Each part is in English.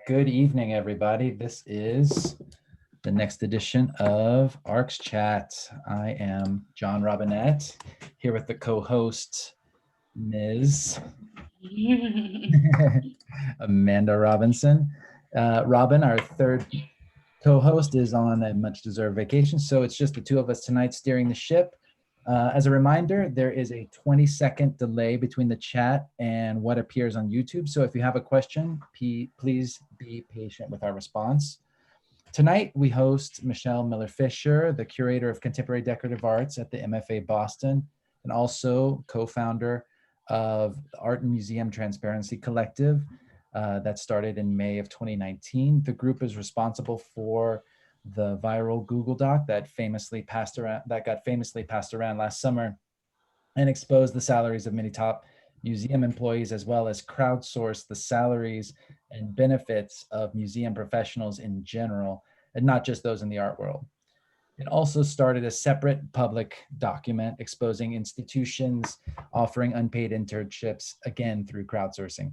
Good evening, everybody. This is the next edition of ARC's Chat. I am John Robinette, here with the co-host, Ms. Amanda Robinson. Robin, our third co-host, is on a much-deserved vacation, so it's just the two of us tonight steering the ship. As a reminder, there is a 20-second delay between the chat and what appears on YouTube. So if you have a question, please be patient with our response. Tonight, we host Michelle Millar Fishar, the curator of contemporary decorative arts at the MFA Boston, and also co-founder of the Art and Museum Transparency Collective that started in May of 2019. The group is responsible for the viral Google Doc that got famously passed around last summer and exposed the salaries of many top museum employees, as well as crowdsourced the salaries and benefits of museum professionals in general, and not just those in the art world. It also started a separate public document exposing institutions offering unpaid internships, again through crowdsourcing.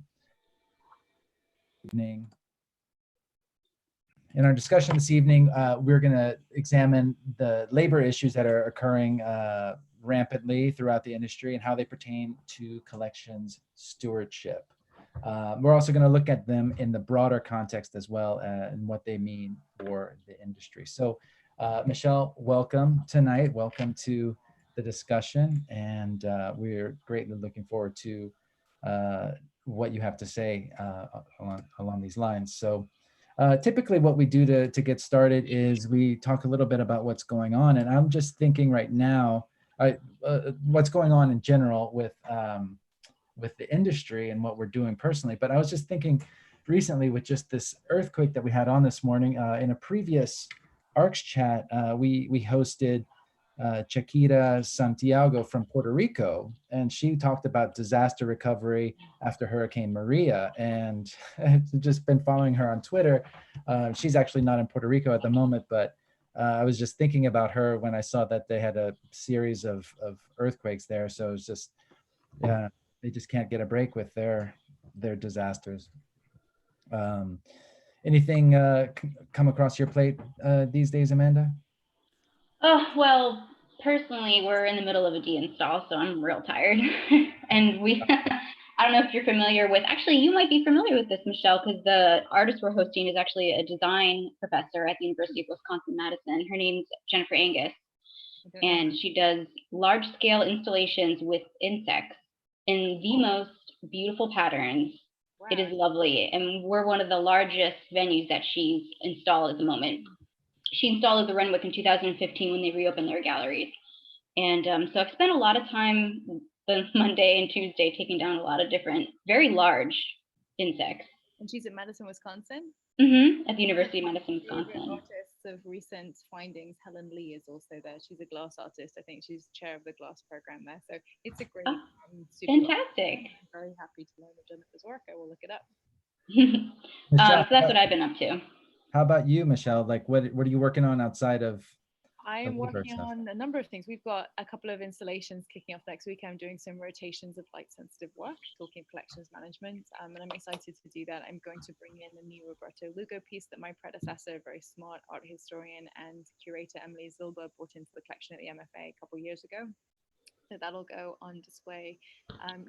In our discussion this evening, we're going to examine the labor issues that are occurring rampantly throughout the industry and how they pertain to collections stewardship. We're also going to look at them in the broader context as well and what they mean for the industry. So, Michelle, welcome tonight. Welcome to the discussion, and we're greatly looking forward to what you have to say along these lines. So. Typically what we do to get started is we talk a little bit about what's going on. And I'm just thinking right now, what's going on in general with the industry and what we're doing personally. But I was just thinking recently with just this earthquake that we had on this morning, in a previous ARC's Chat, we hosted Chiquita Santiago from Puerto Rico, and she talked about disaster recovery after Hurricane Maria, and I've just been following her on Twitter. She's actually not in Puerto Rico at the moment, but I was just thinking about her when I saw that they had a series of earthquakes there. So it's just, they just can't get a break with their disasters. Anything come across your plate these days, Amanda? Oh, well, personally, we're in the middle of a deinstall, so I'm real tired. And I don't know if you're familiar with, actually, you might be familiar with this, Michelle, because the artist we're hosting is actually a design professor at the University of Wisconsin-Madison. Her name's Jennifer Angus, and she does large-scale installations with insects in the most beautiful patterns. Wow. It is lovely, and we're one of the largest venues that she's installed at the moment. She installed at the Renwick in 2015 when they reopened their galleries. And so I've spent a lot of time the Monday and Tuesday taking down a lot of different, very large insects. And she's at Madison, Wisconsin? Mm-hmm, at the University of Madison, Wisconsin. Artists of recent findings, Helen Lee is also there. She's a glass artist. I think she's chair of the glass program there. So it's a great studio. Fantastic. I'm very happy to learn of Jennifer's work. I will look it up. So that's what I've been up to. How about you, Michelle? Like, what are you working on outside of? I'm working on a number of things. We've got a couple of installations kicking off next week. I'm doing some rotations of light-sensitive work, talking collections management, and I'm excited to do that. I'm going to bring in a new Roberto Lugo piece that my predecessor, very smart art historian and curator Emily Zilber, brought into the collection at the MFA a couple of years ago. So that'll go on display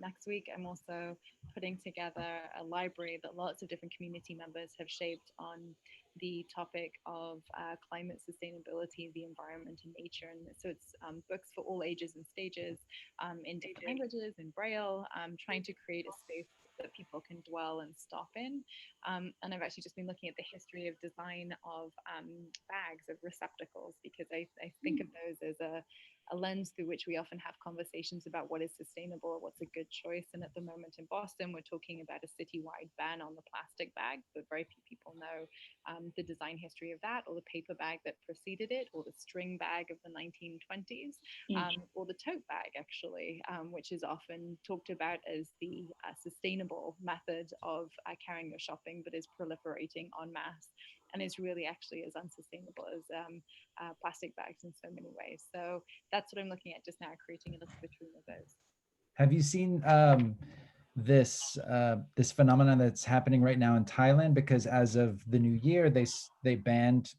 next week. I'm also putting together a library that lots of different community members have shaped on the topic of climate sustainability, the environment and nature. And so it's books for all ages and stages in different languages, in Braille, trying to create a space that people can dwell and stop in. And I've actually just been looking at the history of design of bags, of receptacles, because I think of those as a lens through which we often have conversations about what is sustainable, what's a good choice. And at the moment in Boston, we're talking about a citywide ban on the plastic bag, but very few people know the design history of that, or the paper bag that preceded it, or the string bag of the 1920s, or the tote bag, actually, which is often talked about as the sustainable method of carrying your shopping, but is proliferating en masse and is really actually as unsustainable as plastic bags in so many ways. So that's what I'm looking at just now, creating a little vitrine of those. Have you seen this phenomenon that's happening right now in Thailand, because as of the new year, they banned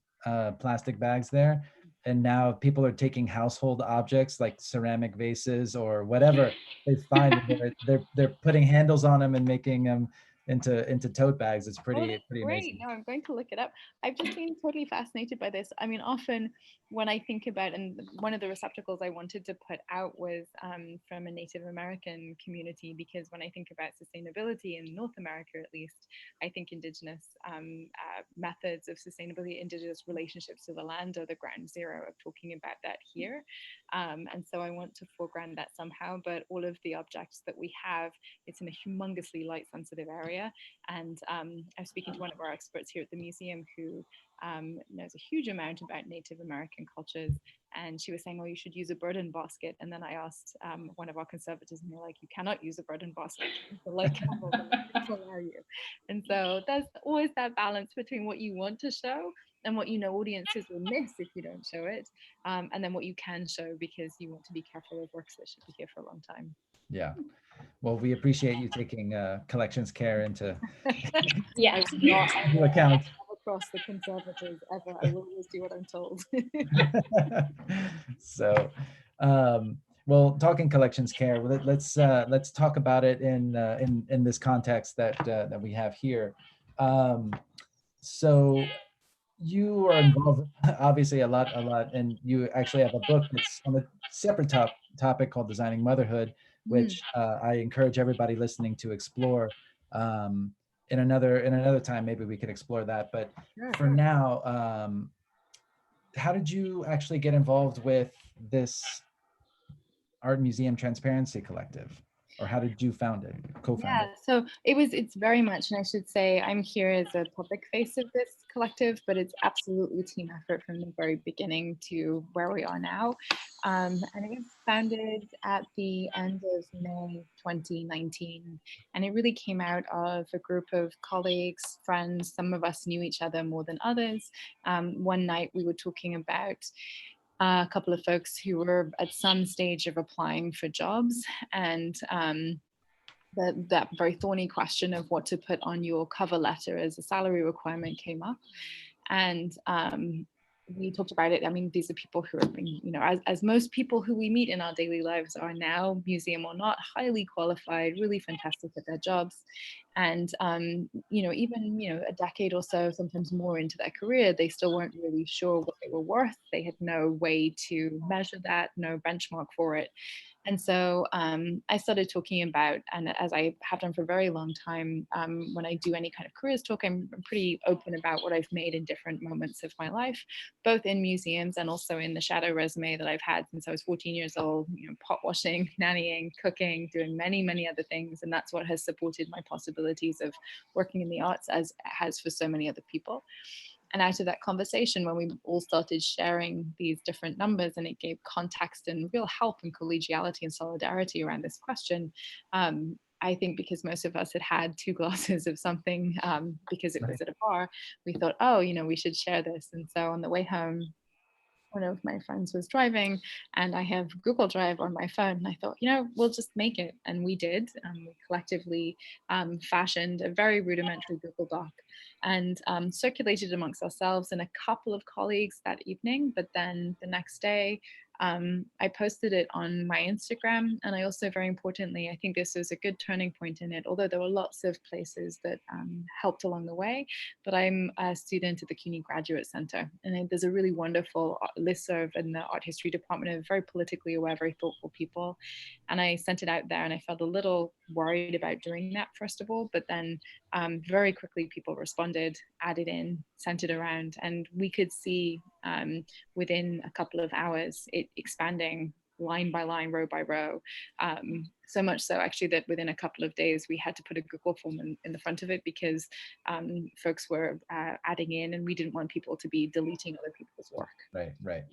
plastic bags there, and now people are taking household objects like ceramic vases or whatever they find. They're putting handles on them and making them into tote bags. It's Oh, pretty that's great. amazing. No, I'm going to look it up. I've just been totally fascinated by this. I mean, often when I think about, and one of the receptacles I wanted to put out was from a Native American community, because when I think about sustainability in North America, at least, I think indigenous methods of sustainability, indigenous relationships to the land are the ground zero of talking about that here. And so I want to foreground that somehow, but all of the objects that we have, it's in a humongously light sensitive area. And I was speaking to one of our experts here at the museum who knows a huge amount about Native American cultures. And she was saying, oh, you should use a burden basket. And then I asked one of our conservators, and they're like, you cannot use a burden basket to light candles unless they allow you. And so there's always that balance between what you want to show and what you know audiences will miss if you don't show it, and then what you can show because you want to be careful of works that should be here for a long time. Yeah. Well, we appreciate you taking collections care into Yes. account. Across the conservatives ever. I will always do what I'm told. So, well, talking collections care, let's talk about it in this context that we have here. So you are involved obviously a lot, and you actually have a book that's on a separate topic called Designing Motherhood, which I encourage everybody listening to explore. In another time, maybe we could explore that. But for now, how did you actually get involved with this Art Museum Transparency Collective? Or how did you co-found Yeah, it? so it's very much, and I should say I'm here as a public face of this collective, but it's absolutely a team effort from the very beginning to where we are now. And it was founded at the end of May 2019. And it really came out of a group of colleagues, friends. Some of us knew each other more than others. One night we were talking about a couple of folks who were at some stage of applying for jobs, and that very thorny question of what to put on your cover letter as a salary requirement came up. And we talked about it. I mean, these are people who are, you know, as most people who we meet in our daily lives are now, museum or not, highly qualified, really fantastic at their jobs. And, you know, even, you know, a decade or so, sometimes more into their career, they still weren't really sure what they were worth. They had no way to measure that, no benchmark for it. And so I started talking about, and as I have done for a very long time, when I do any kind of careers talk, I'm pretty open about what I've made in different moments of my life, both in museums and also in the shadow resume that I've had since I was 14 years old, you know, pot washing, nannying, cooking, doing many, many other things. And that's what has supported my possibilities of working in the arts, as it has for so many other people. And out of that conversation, when we all started sharing these different numbers, and it gave context and real help and collegiality and solidarity around this question, I think because most of us had had 2 glasses of something because it was at a bar, we thought, oh, you know, we should share this. And so on the way home, one of my friends was driving, and I have Google Drive on my phone, and I thought, you know, we'll just make it. And we did. We collectively fashioned a very rudimentary Google Doc and circulated amongst ourselves and a couple of colleagues that evening. But then the next day, I posted it on my Instagram. And I also, very importantly, I think this was a good turning point in it, although there were lots of places that helped along the way. But I'm a student at the CUNY Graduate Center, and there's a really wonderful listserv in the art history department of very politically aware, very thoughtful people. And I sent it out there, and I felt a little worried about doing that, first of all, but then very quickly people responded, added in, sent it around, and we could see within a couple of hours it expanding line by line, row by row. So much so actually that within a couple of days we had to put a Google form in the front of it because folks were adding in, and we didn't want people to be deleting other people's work. Right.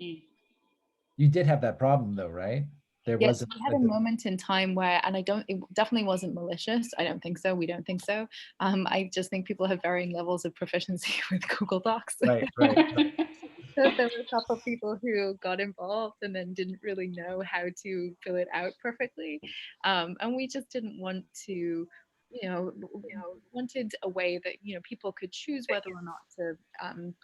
You did have that problem though, right? There Yes, was we had a moment in time where, and it definitely wasn't malicious. I don't think so. We don't think so. I just think people have varying levels of proficiency with Google Docs. Right. So there were a couple of people who got involved and then didn't really know how to fill it out perfectly. And we just didn't want to, wanted a way that, people could choose whether or not to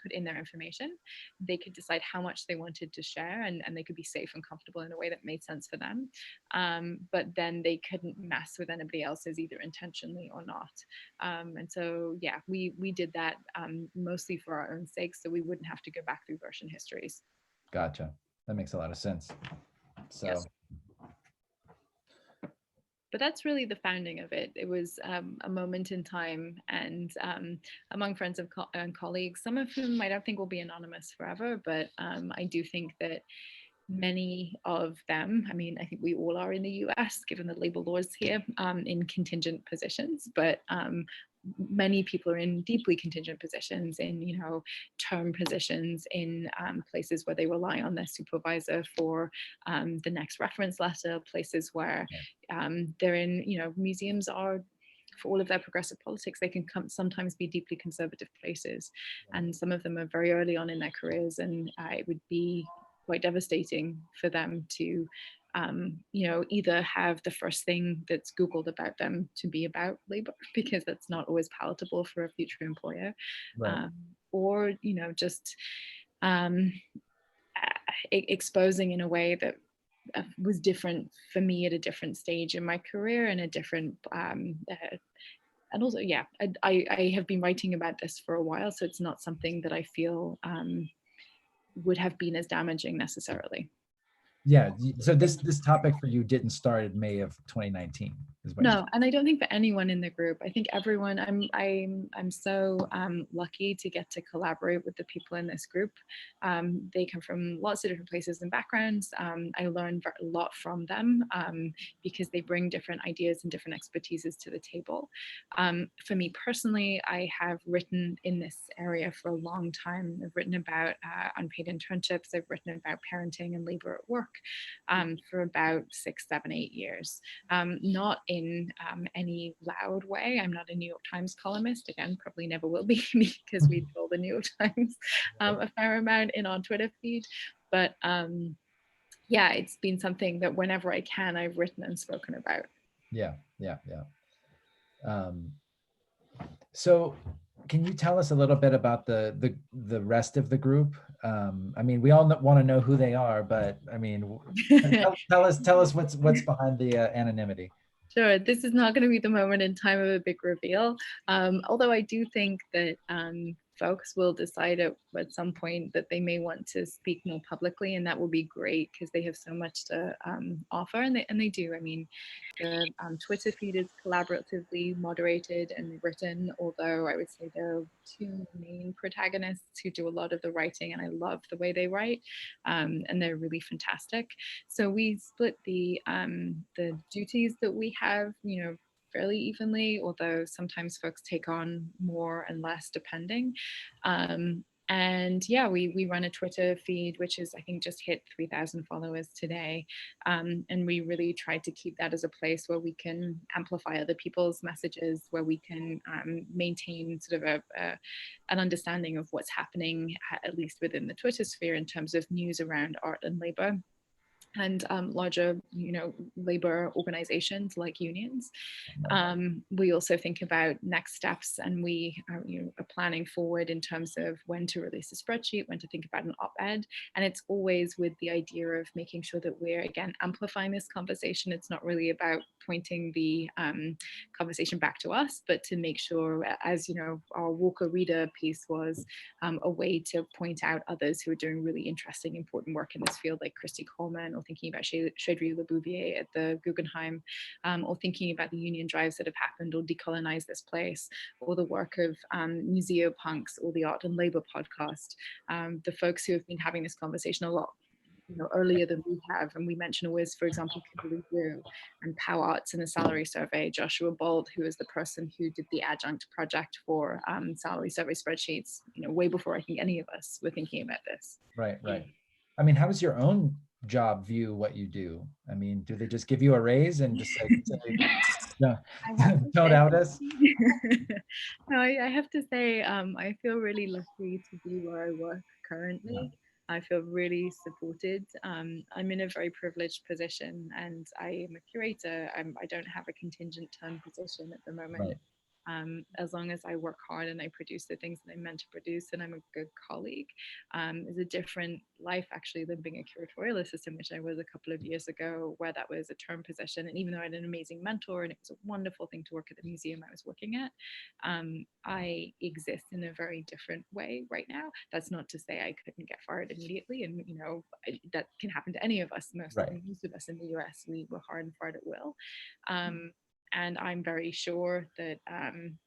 put in their information. They could decide how much they wanted to share, and they could be safe and comfortable in a way that made sense for them. But then they couldn't mess with anybody else's, either intentionally or not. And so, yeah, we did that mostly for our own sake, so we wouldn't have to go back through version histories. Gotcha. That makes a lot of sense. So. Yes. But that's really the founding of it. It was a moment in time, and among friends and colleagues, some of whom I don't think will be anonymous forever, but I do think that many of them, I mean, I think we all are in the US, given the labor laws here, in contingent positions, but many people are in deeply contingent positions, in term positions, in places where they rely on their supervisor for the next reference letter, places where they're in, museums are, for all of their progressive politics, they can sometimes be deeply conservative places, and some of them are very early on in their careers, and it would be quite devastating for them to either have the first thing that's Googled about them to be about labor, because that's not always palatable for a future employer, Right. or just exposing in a way that was different for me at a different stage in my career, and a different and also, yeah, I have been writing about this for a while, so it's not something that I feel would have been as damaging necessarily. Yeah. So this topic for you didn't start in May of 2019, is what No, and I don't think for anyone in the group. I think everyone. I'm so lucky to get to collaborate with the people in this group. They come from lots of different places and backgrounds. I learn a lot from them because they bring different ideas and different expertises to the table. For me personally, I have written in this area for a long time. I've written about unpaid internships. I've written about parenting and labor at work for about 6, 7, 8 years. Not in any loud way. I'm not a New York Times columnist. Again, probably never will be, because we told the New York Times a fair amount in our Twitter feed. But yeah, it's been something that whenever I can, I've written and spoken about. Yeah. So can you tell us a little bit about the rest of the group? I mean, we all want to know who they are, but I mean, tell us what's behind the anonymity. Sure, this is not going to be the moment in time of a big reveal, although I do think that folks will decide at some point that they may want to speak more publicly, and that will be great because they have so much to offer, and they do. I mean, the Twitter feed is collaboratively moderated and written, although I would say there are 2 main protagonists who do a lot of the writing, and I love the way they write, and they're really fantastic. So we split the duties that we have, fairly evenly, although sometimes folks take on more and less depending. And yeah, we run a Twitter feed, which is, I think, just hit 3,000 followers today. And we really try to keep that as a place where we can amplify other people's messages, where we can maintain sort of an understanding of what's happening, at least within the Twitter sphere, in terms of news around art and labor, and larger, labor organizations like unions. We also think about next steps, and we are planning forward in terms of when to release a spreadsheet, when to think about an op-ed, and it's always with the idea of making sure that we're, again, amplifying this conversation. It's not really about pointing the conversation back to us, but to make sure, as our Walker Reader piece was a way to point out others who are doing really interesting, important work in this field, like Christy Coleman, or thinking about Chaudry Lebouvier at the Guggenheim, or thinking about the union drives that have happened, or Decolonize This Place, or the work of Museopunks, or the Art and Labor podcast. The folks who have been having this conversation a lot earlier than we have, and we mentioned always, for example, Kimberly Wu and Pow Arts in the salary survey, Joshua Bold, who is the person who did the adjunct project for salary survey spreadsheets, way before I think any of us were thinking about this. Right. I mean, how does your own job view what you do? I mean, do they just give you a raise and just say, No, I have to don't say, out us. no, I have to say, I feel really lucky to be where I work currently. I feel really supported. I'm in a very privileged position, and I am a curator. I don't have a contingent term position at the moment. Right. As long as I work hard and I produce the things that I'm meant to produce and I'm a good colleague, is a different life actually than being a curatorial assistant, which I was a couple of years ago, where that was a term position. And even though I had an amazing mentor and it was a wonderful thing to work at the museum I was working at, I exist in a very different way right now. That's not to say I couldn't get fired immediately, and that can happen to any of us. Most of us in the US, we were hard and fired at will. And I'm very sure that I'm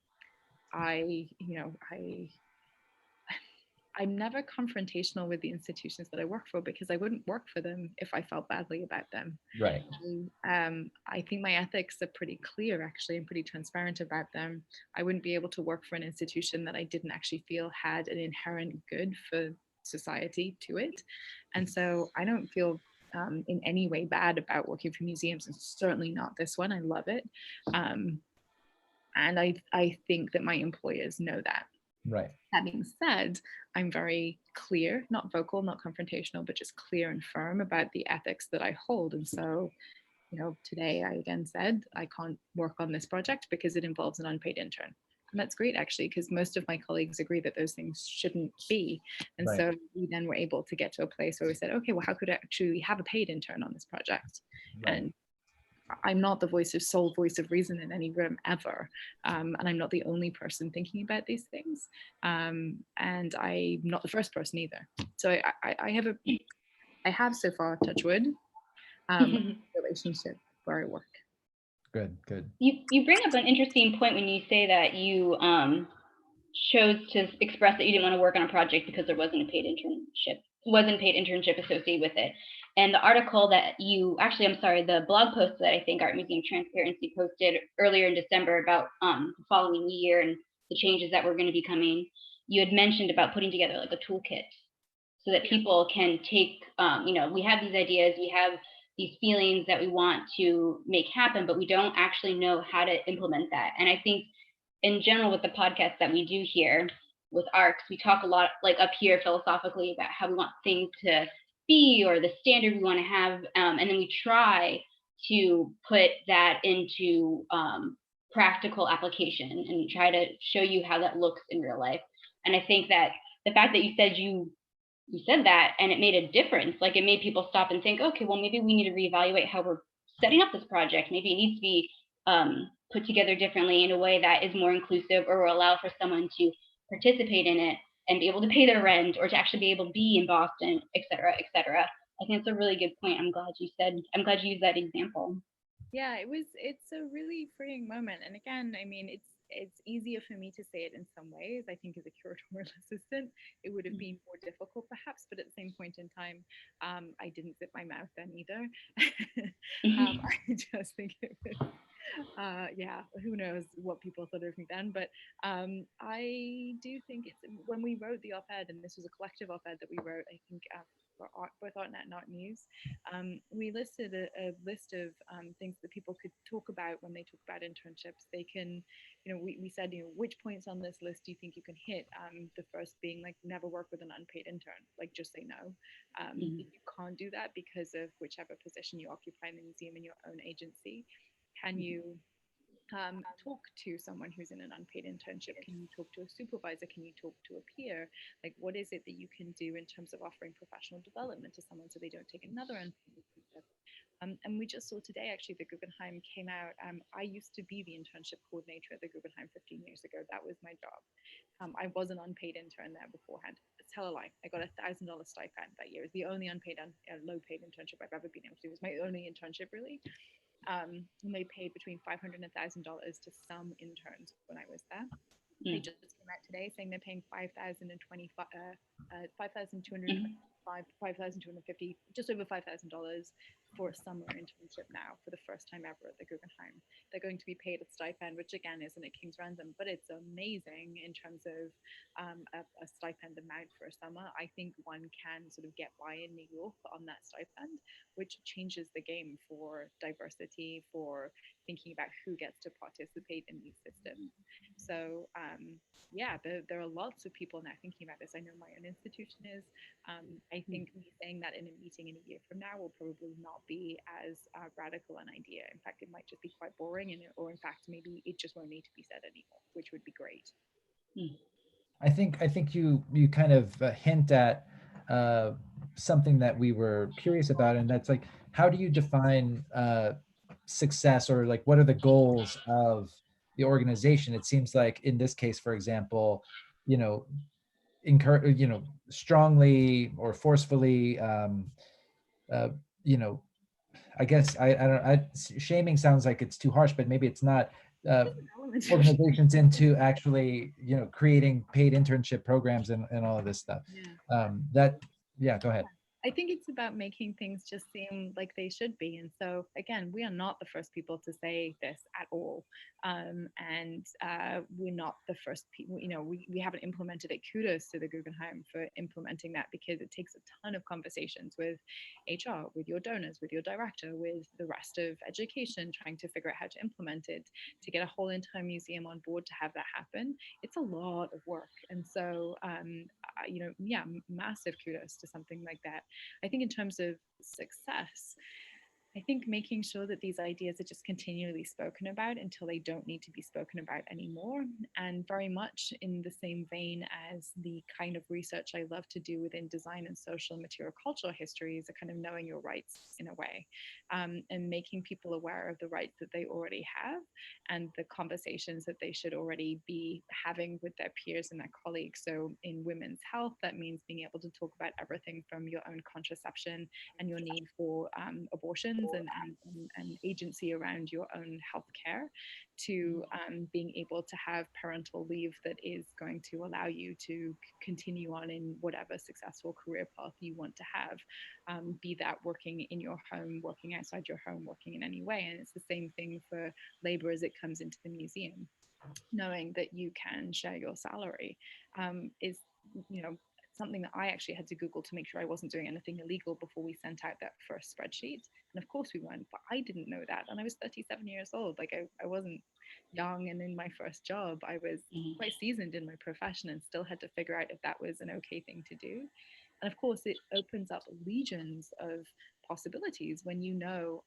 never confrontational with the institutions that I work for, because I wouldn't work for them if I felt badly about them. Right. I think my ethics are pretty clear, actually, and pretty transparent about them. I wouldn't be able to work for an institution that I didn't actually feel had an inherent good for society to it. And so I don't feel in any way bad about working for museums, and certainly not this one. I love it. And I think that my employers know that. Right. That being said, I'm very clear, not vocal, not confrontational, but just clear and firm about the ethics that I hold. And so, today I again said I can't work on this project because it involves an unpaid intern. And that's great, actually, because most of my colleagues agree that those things shouldn't be. And so we then were able to get to a place where we said, okay, well, how could I actually have a paid intern on this project? And I'm not the sole voice of reason in any room ever. And I'm not the only person thinking about these things. And I'm not the first person either. So I have so far, touch wood, a relationship where I work. Good. You bring up an interesting point when you say that you chose to express that you didn't want to work on a project because there wasn't a paid internship associated with it. And the article that the blog post that I think Art Museum Transparency posted earlier in December about the following year and the changes that were going to be coming, you had mentioned about putting together like a toolkit so that people can take, we have these ideas, we have these feelings that we want to make happen, but we don't actually know how to implement that. And I think in general with the podcast that we do here with ARCs, we talk a lot like up here philosophically about how we want things to be or the standard we want to have. And then we try to put that into practical application, and we try to show you how that looks in real life. And I think that the fact that you said that and it made a difference, like it made people stop and think, okay, well, maybe we need to reevaluate how we're setting up this project. Maybe it needs to be put together differently in a way that is more inclusive or will allow for someone to participate in it and be able to pay their rent or to actually be able to be in Boston, et cetera, et cetera. I think it's a really good point. I'm glad you used that example. Yeah, it's a really freeing moment. And again, I mean, it's easier for me to say it in some ways. I think as a curatorial assistant, it would have been more difficult perhaps, but at the same point in time, I didn't zip my mouth then either. I just think it was, who knows what people thought of me then, but I do think it's, when we wrote the op-ed, and this was a collective op-ed that we wrote, I think for both ArtNet and Art News, we listed a list of things that people could talk about when they talk about internships. They can, we said, which points on this list do you think you can hit? The first being like, never work with an unpaid intern, like just say no. If you can't do that because of whichever position you occupy in the museum in your own agency, can you talk to someone who's in an unpaid internship? Can you talk to a supervisor? Can you talk to a peer? Like, what is it that you can do in terms of offering professional development to someone so they don't take another unpaid internship? And we just saw today, actually, the Guggenheim came out. I used to be the internship coordinator at the Guggenheim 15 years ago. That was my job. I was an unpaid intern there beforehand. Tell a lie. I got $1,000 stipend that year. It was the only low-paid internship I've ever been able to do. It was my only internship, really. And they paid between $500 and $1,000 to some interns when I was there. They just came out today saying they're paying $5,250, just over $5,000 for a summer internship now for the first time ever at the Guggenheim. They're going to be paid a stipend, which again isn't a king's ransom, but it's amazing in terms of a stipend amount for a summer. I think one can sort of get by in New York on that stipend, which changes the game for diversity, for thinking about who gets to participate in these systems. So yeah, there are lots of people now thinking about this. I know my own institution is. I think me saying that in a meeting in a year from now will probably not be as radical an idea. In fact, it might just be quite boring, or in fact, maybe it just won't need to be said anymore, which would be great. I think you kind of hint at something that we were curious about, and that's like, how do you define success, or like what are the goals of the organization? It seems like in this case, for example, you know, encourage, you know, strongly or forcefully, you know, I guess I don't, shaming sounds like it's too harsh, but maybe it's not. Organizations into actually, you know, creating paid internship programs and all of this stuff. Yeah, go ahead. I think it's about making things just seem like they should be. And so, again, we are not the first people to say this at all. And we're not the first people, you know, we haven't implemented it. Kudos to the Guggenheim for implementing that, because it takes a ton of conversations with HR, with your donors, with your director, with the rest of education, trying to figure out how to implement it, to get a whole entire museum on board to have that happen. It's a lot of work. And so, you know, yeah, massive kudos to something like that. I think in terms of success, I think making sure that these ideas are just continually spoken about until they don't need to be spoken about anymore. And very much in the same vein as the kind of research I love to do within design and social and material cultural history, is a kind of knowing your rights in a way, and making people aware of the rights that they already have and the conversations that they should already be having with their peers and their colleagues. So in women's health, that means being able to talk about everything from your own contraception and your need for abortion and agency around your own healthcare, to being able to have parental leave that is going to allow you to continue on in whatever successful career path you want to have, be that working in your home, working outside your home, working in any way. And it's the same thing for labor as it comes into the museum. Knowing that you can share your salary is, you know, something that I actually had to Google to make sure I wasn't doing anything illegal before we sent out that first spreadsheet. And of course we weren't, but I didn't know that. And I was 37 years old. Like I wasn't young. And in my first job, I was quite seasoned in my profession and still had to figure out if that was an okay thing to do. And of course, it opens up legions of possibilities when you know,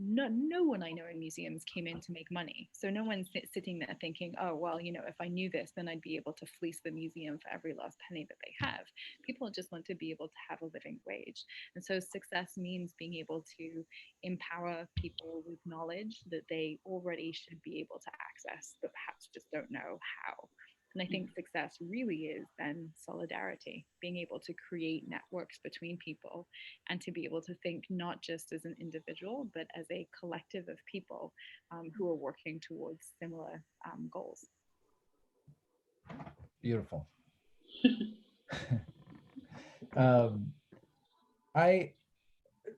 no one I know in museums came in to make money. So no one's sitting there thinking, oh, well, you know, if I knew this, then I'd be able to fleece the museum for every last penny that they have. People just want to be able to have a living wage. And so success means being able to empower people with knowledge that they already should be able to access, but perhaps just don't know how. And I think success really is then solidarity, being able to create networks between people and to be able to think not just as an individual, but as a collective of people who are working towards similar goals. Beautiful.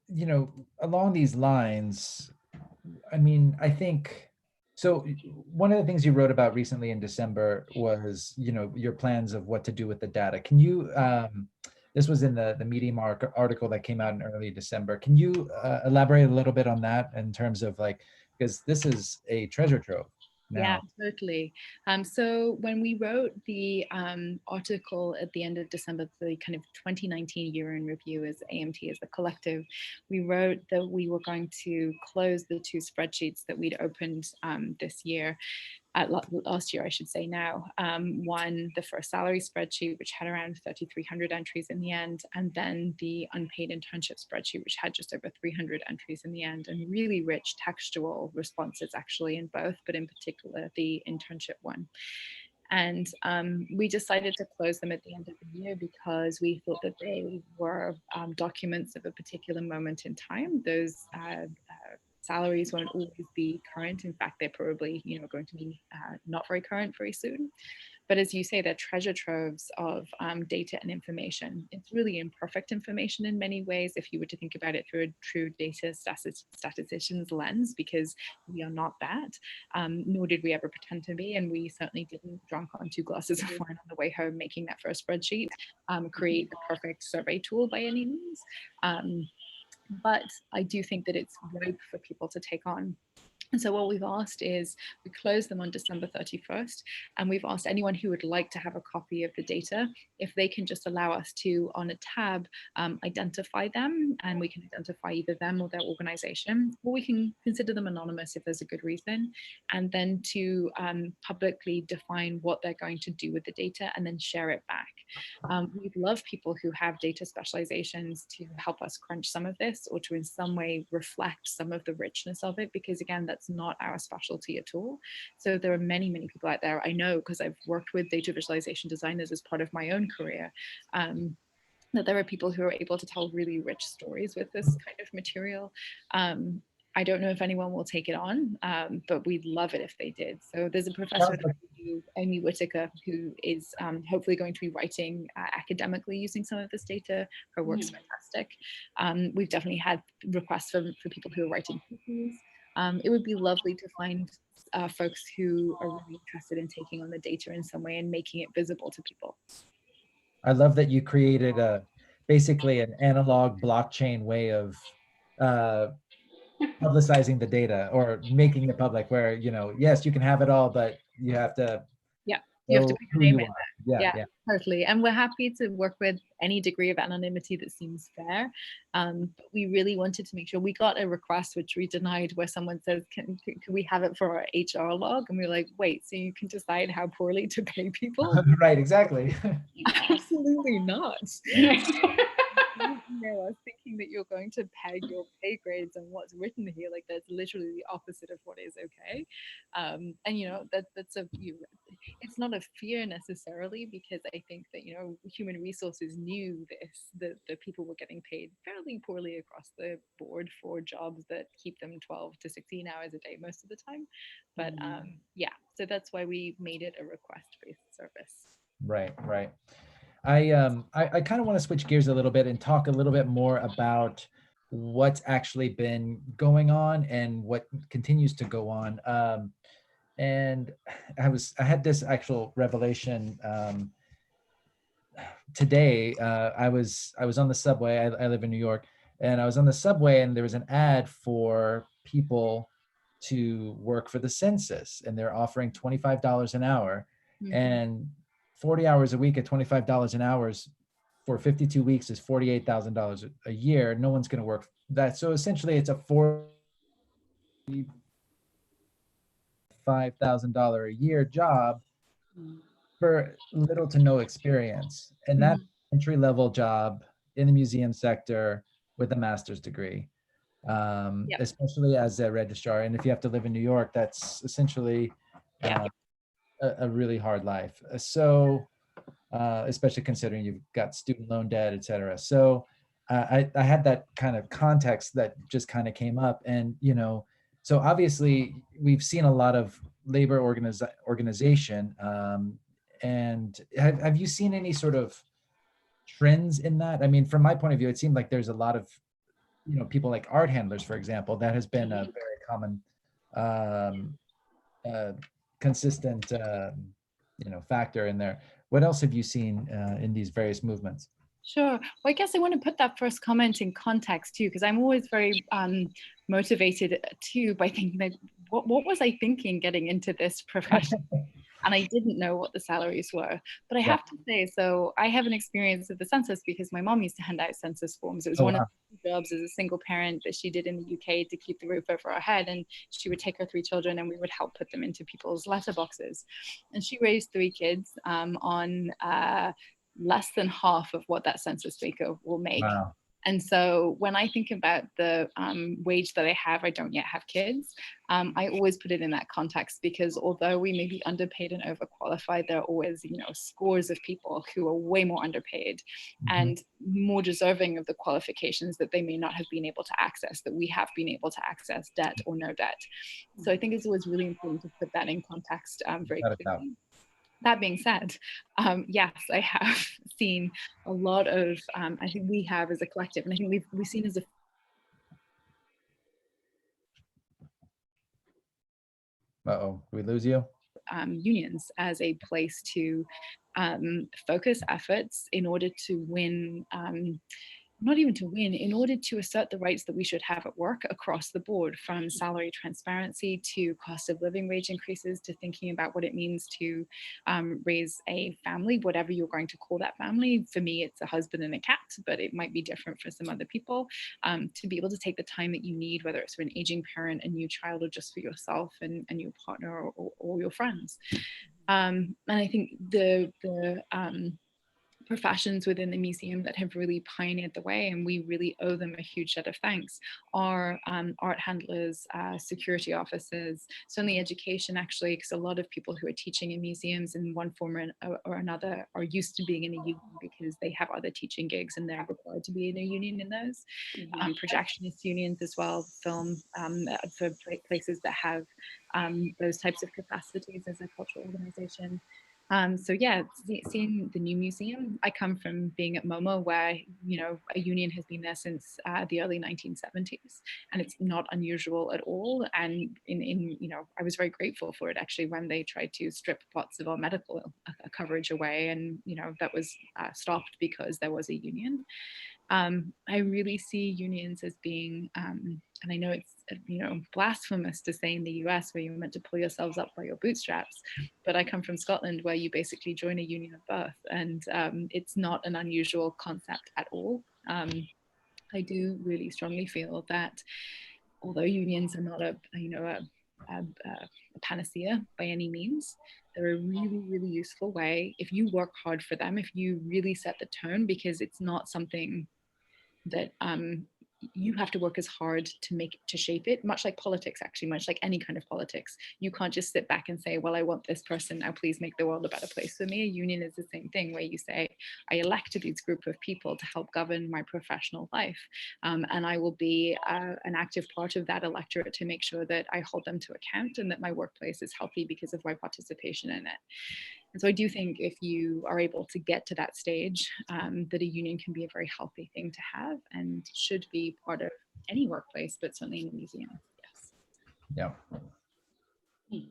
You know, along these lines, I mean, I think, so one of the things you wrote about recently in December was, you know, your plans of what to do with the data. Can you, this was in the Medium article that came out in early December. Can you elaborate a little bit on that in terms of like, because this is a treasure trove now. Yeah, totally. So when we wrote the article at the end of December, the kind of 2019 year in review as AMT, as the collective, we wrote that we were going to close the two spreadsheets that we'd opened this year. Last year, I should say now. One, the first salary spreadsheet, which had around 3,300 entries in the end, and then the unpaid internship spreadsheet, which had just over 300 entries in the end, and really rich textual responses actually in both, but in particular the internship one. And we decided to close them at the end of the year because we thought that they were documents of a particular moment in time. Those salaries won't always be current. In fact, they're probably, you know, going to be not very current very soon. But as you say, they're treasure troves of data and information. It's really imperfect information in many ways if you were to think about it through a true data statistician's lens, because we are not that, nor did we ever pretend to be. And we certainly didn't, drunk on 2 glasses of wine on the way home making that first spreadsheet, create the perfect survey tool by any means. But I do think that it's ripe for people to take on. And so what we've asked is, we close them on December 31st, and we've asked anyone who would like to have a copy of the data, if they can just allow us to, on a tab, identify them, and we can identify either them or their organization, or we can consider them anonymous if there's a good reason, and then to publicly define what they're going to do with the data and then share it back. We'd love people who have data specializations to help us crunch some of this, or to in some way reflect some of the richness of it, because again, that's not our specialty at all. So there are many, many people out there, I know, because I've worked with data visualization designers as part of my own career, that there are people who are able to tell really rich stories with this kind of material. I don't know if anyone will take it on, but we'd love it if they did. So there's a professor, Amy Whitaker, who is hopefully going to be writing academically using some of this data. Her work's fantastic. We've definitely had requests for people who are writing papers. It would be lovely to find folks who are really interested in taking on the data in some way and making it visible to people. I love that you created basically an analog blockchain way of publicizing the data, or making it public, where, yes, you can have it all, but you have to you have to put your name in there. Yeah, totally. And we're happy to work with any degree of anonymity that seems fair. But we really wanted to make sure. We got a request which we denied, where someone says, can we have it for our HR log? And we were like, wait, so you can decide how poorly to pay people? Right, exactly. Absolutely not. Email us thinking that you're going to peg your pay grades on what's written here. Like, that's literally the opposite of what is okay. And that's it's not a fear necessarily, because I think that human resources knew this, that people were getting paid fairly poorly across the board for jobs that keep them 12 to 16 hours a day most of the time. But so that's why we made it a request-based service. Right. I kind of want to switch gears a little bit and talk a little bit more about what's actually been going on and what continues to go on. And I had this actual revelation today. I was on the subway. I live in New York, and I was on the subway, and there was an ad for people to work for the census, and they're offering $25 an hour, and 40 hours a week at $25 an hour for 52 weeks is $48,000 a year. No one's going to work that. So essentially, it's a $45,000 a year job for little to no experience, and that's entry-level job in the museum sector with a master's degree, especially as a registrar. And if you have to live in New York, that's essentially a really hard life. So especially considering you've got student loan debt, et cetera. So I had that kind of context that just kind of came up. And, so obviously we've seen a lot of labor organization. And have you seen any sort of trends in that? I mean, from my point of view, it seemed like there's a lot of, people like art handlers, for example. That has been a very common, consistent, factor in there. What else have you seen in these various movements? Sure. Well, I guess I want to put that first comment in context too, because I'm always very motivated too by thinking that what was I thinking getting into this profession? And I didn't know what the salaries were. But I have to say, so I have an experience of the census because my mom used to hand out census forms. It was one of the jobs as a single parent that she did in the UK to keep the roof over our head. And she would take her 3 children and we would help put them into people's letterboxes. And she raised 3 kids on less than half of what that census taker will make. Wow. And so when I think about the wage that I have, I don't yet have kids. I always put it in that context, because although we may be underpaid and overqualified, there are always, scores of people who are way more underpaid and more deserving of the qualifications that they may not have been able to access, that we have been able to access, debt or no debt. So I think it's always really important to put that in context very clearly. That being said, yes, I have seen a lot of, I think we have as a collective, and I think we've seen as a did we lose you? Unions as a place to focus efforts in order to win not even to win, in order to assert the rights that we should have at work across the board, from salary transparency to cost of living wage increases to thinking about what it means to raise a family, whatever you're going to call that family. For me, it's a husband and a cat, but it might be different for some other people. To be able to take the time that you need, whether it's for an aging parent, a new child, or just for yourself and your partner or your friends. And I think the professions within the museum that have really pioneered the way, and we really owe them a huge set of thanks, are art handlers, security officers, certainly education, actually, because a lot of people who are teaching in museums in one form or another are used to being in a union because they have other teaching gigs and they're required to be in a union in those. Projectionist unions as well, film for places that have those types of capacities as a cultural organization. So yeah, seeing the new museum, I come from being at MoMA, where, you know, a union has been there since the early 1970s, and it's not unusual at all. And you know, I was very grateful for it actually when they tried to strip parts of our medical coverage away, and you know, that was stopped because there was a union. I really see unions as being, and I know it's, you know, blasphemous to say in the US where you're meant to pull yourselves up by your bootstraps, but I come from Scotland where you basically join a union at birth, and it's not an unusual concept at all. I do really strongly feel that although unions are not a panacea by any means, they're a really, really useful way if you work hard for them, if you really set the tone, because it's not something that you have to work as hard to shape it, much like politics, actually, much like any kind of politics. You can't just sit back and say, well, I want this person, now please make the world a better place. For me, a union is the same thing, where you say, I elected these group of people to help govern my professional life, and I will be an active part of that electorate to make sure that I hold them to account and that my workplace is healthy because of my participation in it. And so I do think if you are able to get to that stage, that a union can be a very healthy thing to have and should be part of any workplace, but certainly in a museum. Yes. Yeah.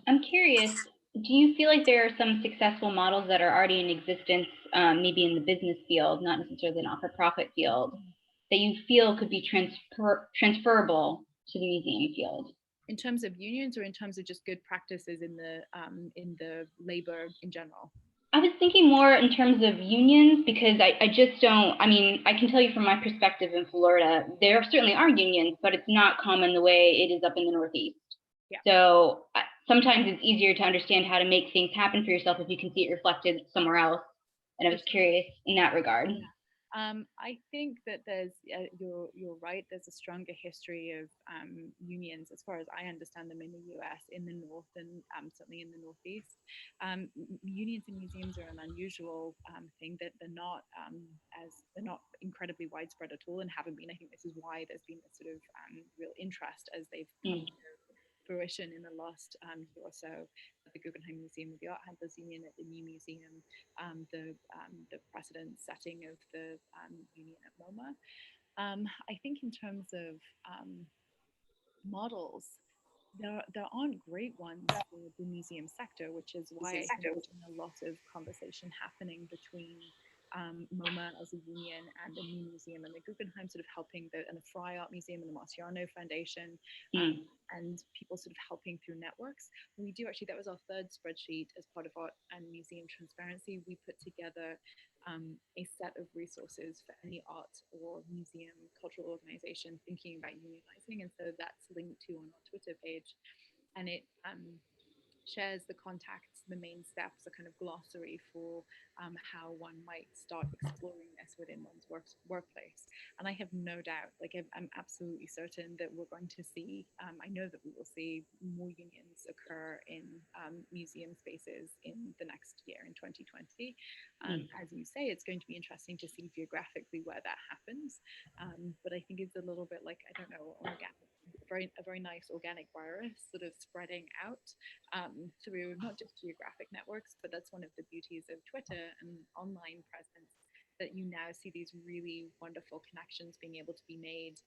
I'm curious, do you feel like there are some successful models that are already in existence, maybe in the business field, not necessarily the not-for-profit field, that you feel could be transferable to the museum field? In terms of unions, or in terms of just good practices in the labor in general? I was thinking more in terms of unions, because I just don't, I mean, I can tell you from my perspective in Florida, there certainly are unions, but it's not common the way it is up in the Northeast. Yeah. So sometimes it's easier to understand how to make things happen for yourself if you can see it reflected somewhere else. And I was curious in that regard. Yeah. I think that there's, you're right, there's a stronger history of unions, as far as I understand them, in the US, in the North, and certainly in the Northeast. Unions in museums are an unusual thing, that they're not incredibly widespread at all, and haven't been. I think this is why there's been this sort of real interest as they've come to fruition in the last year or so, at the Guggenheim Museum of the Art Handlers Union, at the new museum, the precedent setting of the union at MoMA. I think in terms of models, there aren't great ones for the museum sector, which is why I think there's been a lot of conversation happening between MoMA as a union and the new museum and the Guggenheim, sort of helping and the Fry Art Museum and the Marciano Foundation, and people sort of helping through networks. We do actually, that was our third spreadsheet as part of Art and Museum Transparency. We put together a set of resources for any art or museum cultural organization thinking about unionizing, and so that's linked to on our Twitter page, and it shares the contacts, the main steps, a kind of glossary for how one might start exploring this within one's workplace. And I have no doubt, like I'm absolutely certain that we're going to see, I know that we will see more unions occur in museum spaces in the next year, in 2020. As you say, it's going to be interesting to see geographically where that happens. But I think it's a little bit like, I don't know, a very nice organic virus sort of spreading out through not just geographic networks, but that's one of the beauties of Twitter and online presence, that you now see these really wonderful connections being able to be made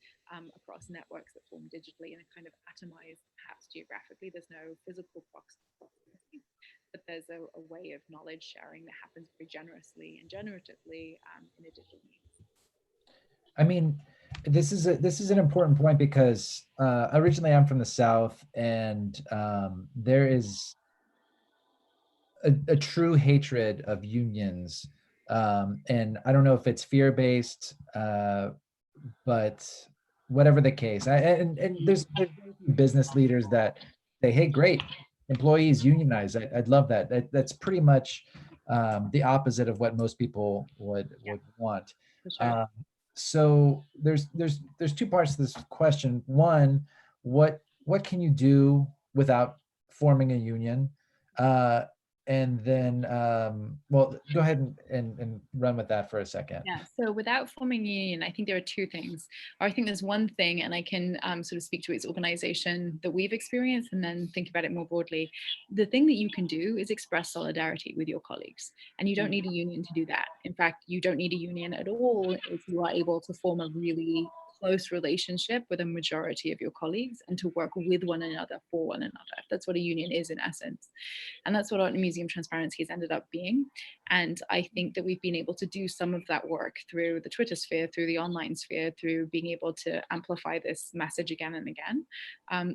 across networks that form digitally and kind of atomized, perhaps geographically. There's no physical proximity, but there's a way of knowledge sharing that happens very generously and generatively in a digital means. I mean, this is an important point because originally I'm from the South, and there is a true hatred of unions, and I don't know if it's fear-based, but whatever the case, and there's business leaders that say, "Hey, great, employees unionize." I'd love that. That's pretty much the opposite of what most people would want. For sure. So there's two parts to this question. One, what can you do without forming a union? And then, well, go ahead and run with that for a second. Yeah, so without forming a union, I think there are two things. Or I think there's one thing, and I can sort of speak to its organization that we've experienced and then think about it more broadly. The thing that you can do is express solidarity with your colleagues, and you don't need a union to do that. In fact, you don't need a union at all if you are able to form a really close relationship with a majority of your colleagues and to work with one another for one another. That's what a union is in essence. And that's what Art and Museum Transparency has ended up being. And I think that we've been able to do some of that work through the Twitter sphere, through the online sphere, through being able to amplify this message again and again.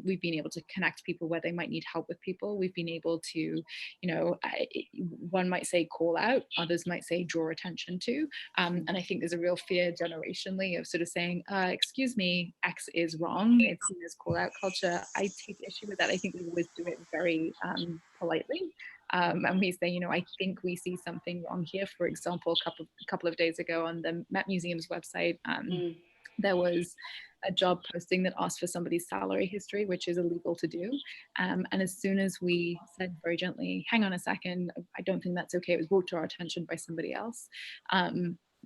We've been able to connect people where they might need help with people. We've been able to, you know, one might say call out, others might say draw attention to. And I think there's a real fear generationally of sort of saying, excuse me, X is wrong. It's seen as call out culture. I take issue with that. I think we always do it very politely. And we say, you know, I think we see something wrong here. For example, a couple of days ago on the Met Museum's website, there was a job posting that asked for somebody's salary history, which is illegal to do. And as soon as we said very gently, hang on a second, I don't think that's okay, it was brought to our attention by somebody else.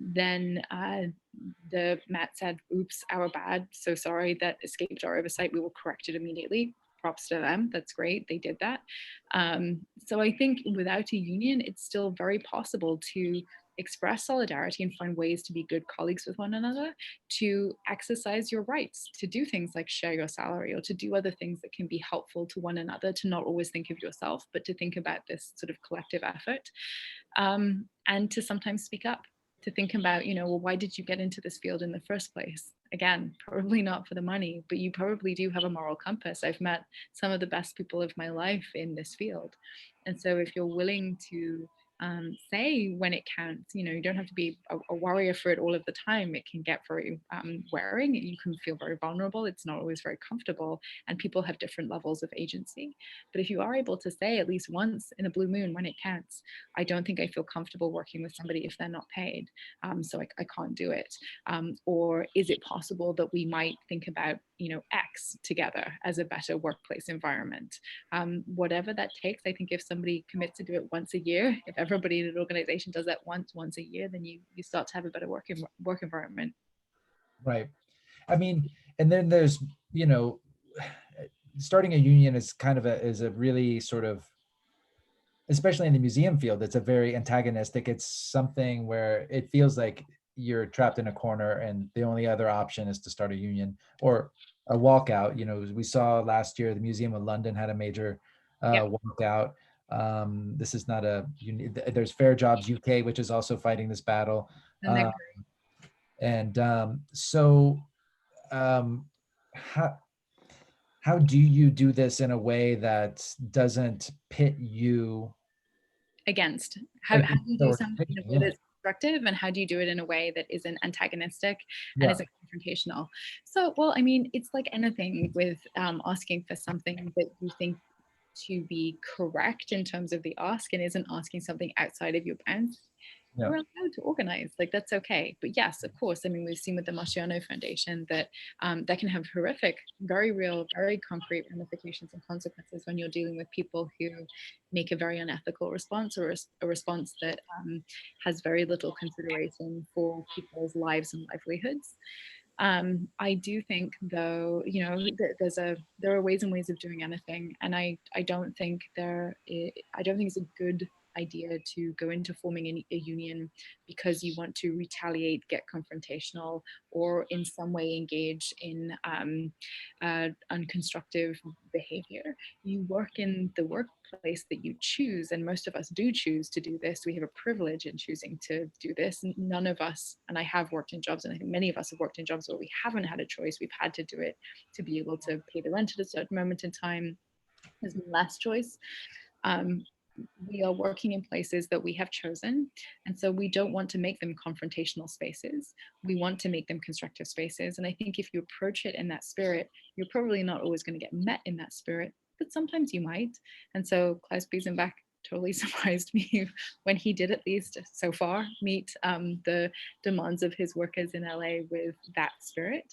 Then the Met said, oops, our bad, so sorry, that escaped our oversight, we will correct it immediately. Props to them, that's great, they did that. So I think without a union, it's still very possible to express solidarity and find ways to be good colleagues with one another, to exercise your rights, to do things like share your salary or to do other things that can be helpful to one another, to not always think of yourself, but to think about this sort of collective effort, and to sometimes speak up, to think about, you know, well, why did you get into this field in the first place? Again, probably not for the money, but you probably do have a moral compass. I've met some of the best people of my life in this field. And so if you're willing to say when it counts, you know, you don't have to be a warrior for it all of the time. It can get very wearing. You can feel very vulnerable. It's not always very comfortable, and people have different levels of agency. But if you are able to say at least once in a blue moon when it counts, I don't think I feel comfortable working with somebody if they're not paid, so I can't do it. Or is it possible that we might think about, you know, X together as a better workplace environment? Whatever that takes, I think if somebody commits to do it once a year, if everybody in an organization does that once a year, then you start to have a better work environment. Right. I mean, and then there's, you know, starting a union is kind of is a really sort of, especially in the museum field, it's a very antagonistic. It's something where it feels like you're trapped in a corner and the only other option is to start a union or a walkout. You know, we saw last year, the Museum of London had a major walkout. This is not a union. There's Fair Jobs UK, which is also fighting this battle. How do you do this in a way that doesn't pit you against? How do you do something in a way that's constructive, and how do you do it in a way that isn't antagonistic and isn't confrontational? So, well, I mean, it's like anything with asking for something that you think to be correct in terms of the ask and isn't asking something outside of your bounds. We're allowed to organize, like that's okay. But yes, of course, I mean, we've seen with the Marciano Foundation that that can have horrific, very real, very concrete ramifications and consequences when you're dealing with people who make a very unethical response or a response that has very little consideration for people's lives and livelihoods. I do think, though, you know, there are ways and ways of doing anything, and I don't think it's a good idea to go into forming a union because you want to retaliate, get confrontational, or in some way engage in unconstructive behavior. You work in the workplace that you choose, and most of us do choose to do this. We have a privilege in choosing to do this. None of us, and I have worked in jobs, and I think many of us have worked in jobs where we haven't had a choice. We've had to do it to be able to pay the rent at a certain moment in time. There's less choice. We are working in places that we have chosen. And so we don't want to make them confrontational spaces. We want to make them constructive spaces. And I think if you approach it in that spirit, you're probably not always going to get met in that spirit, but sometimes you might. And so Klaus Biesenbach totally surprised me when he did, at least so far, meet the demands of his workers in LA with that spirit.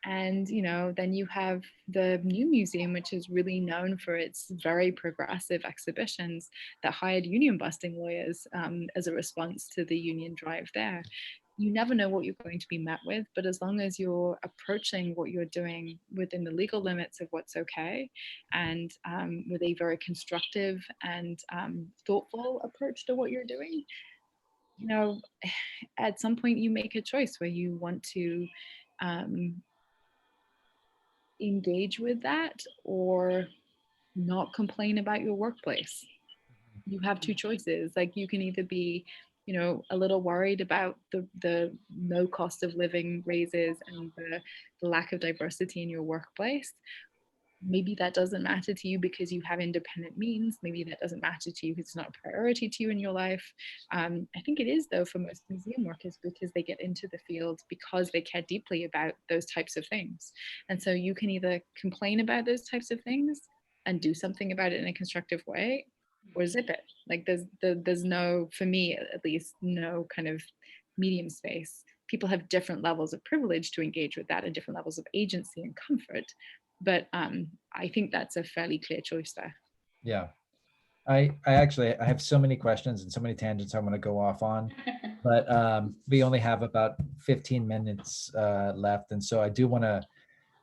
And, you know, then you have the new museum, which is really known for its very progressive exhibitions that hired union busting lawyers as a response to the union drive there. You never know what you're going to be met with, but as long as you're approaching what you're doing within the legal limits of what's okay, and with a very constructive and thoughtful approach to what you're doing, you know, at some point you make a choice where you want to engage with that or not complain about your workplace. You have two choices. Like, you can either be, you know, a little worried about the no cost of living raises and the lack of diversity in your workplace. Maybe that doesn't matter to you because you have independent means. Maybe that doesn't matter to you because it's not a priority to you in your life. I think it is, though, for most museum workers, because they get into the field because they care deeply about those types of things. And so you can either complain about those types of things and do something about it in a constructive way, or zip it. Like, there's no, for me at least, no kind of medium space. People have different levels of privilege to engage with that and different levels of agency and comfort. But I think that's a fairly clear choice there. Yeah. I actually, I have so many questions and so many tangents I want to go off on, but we only have about 15 minutes left. And so I do want to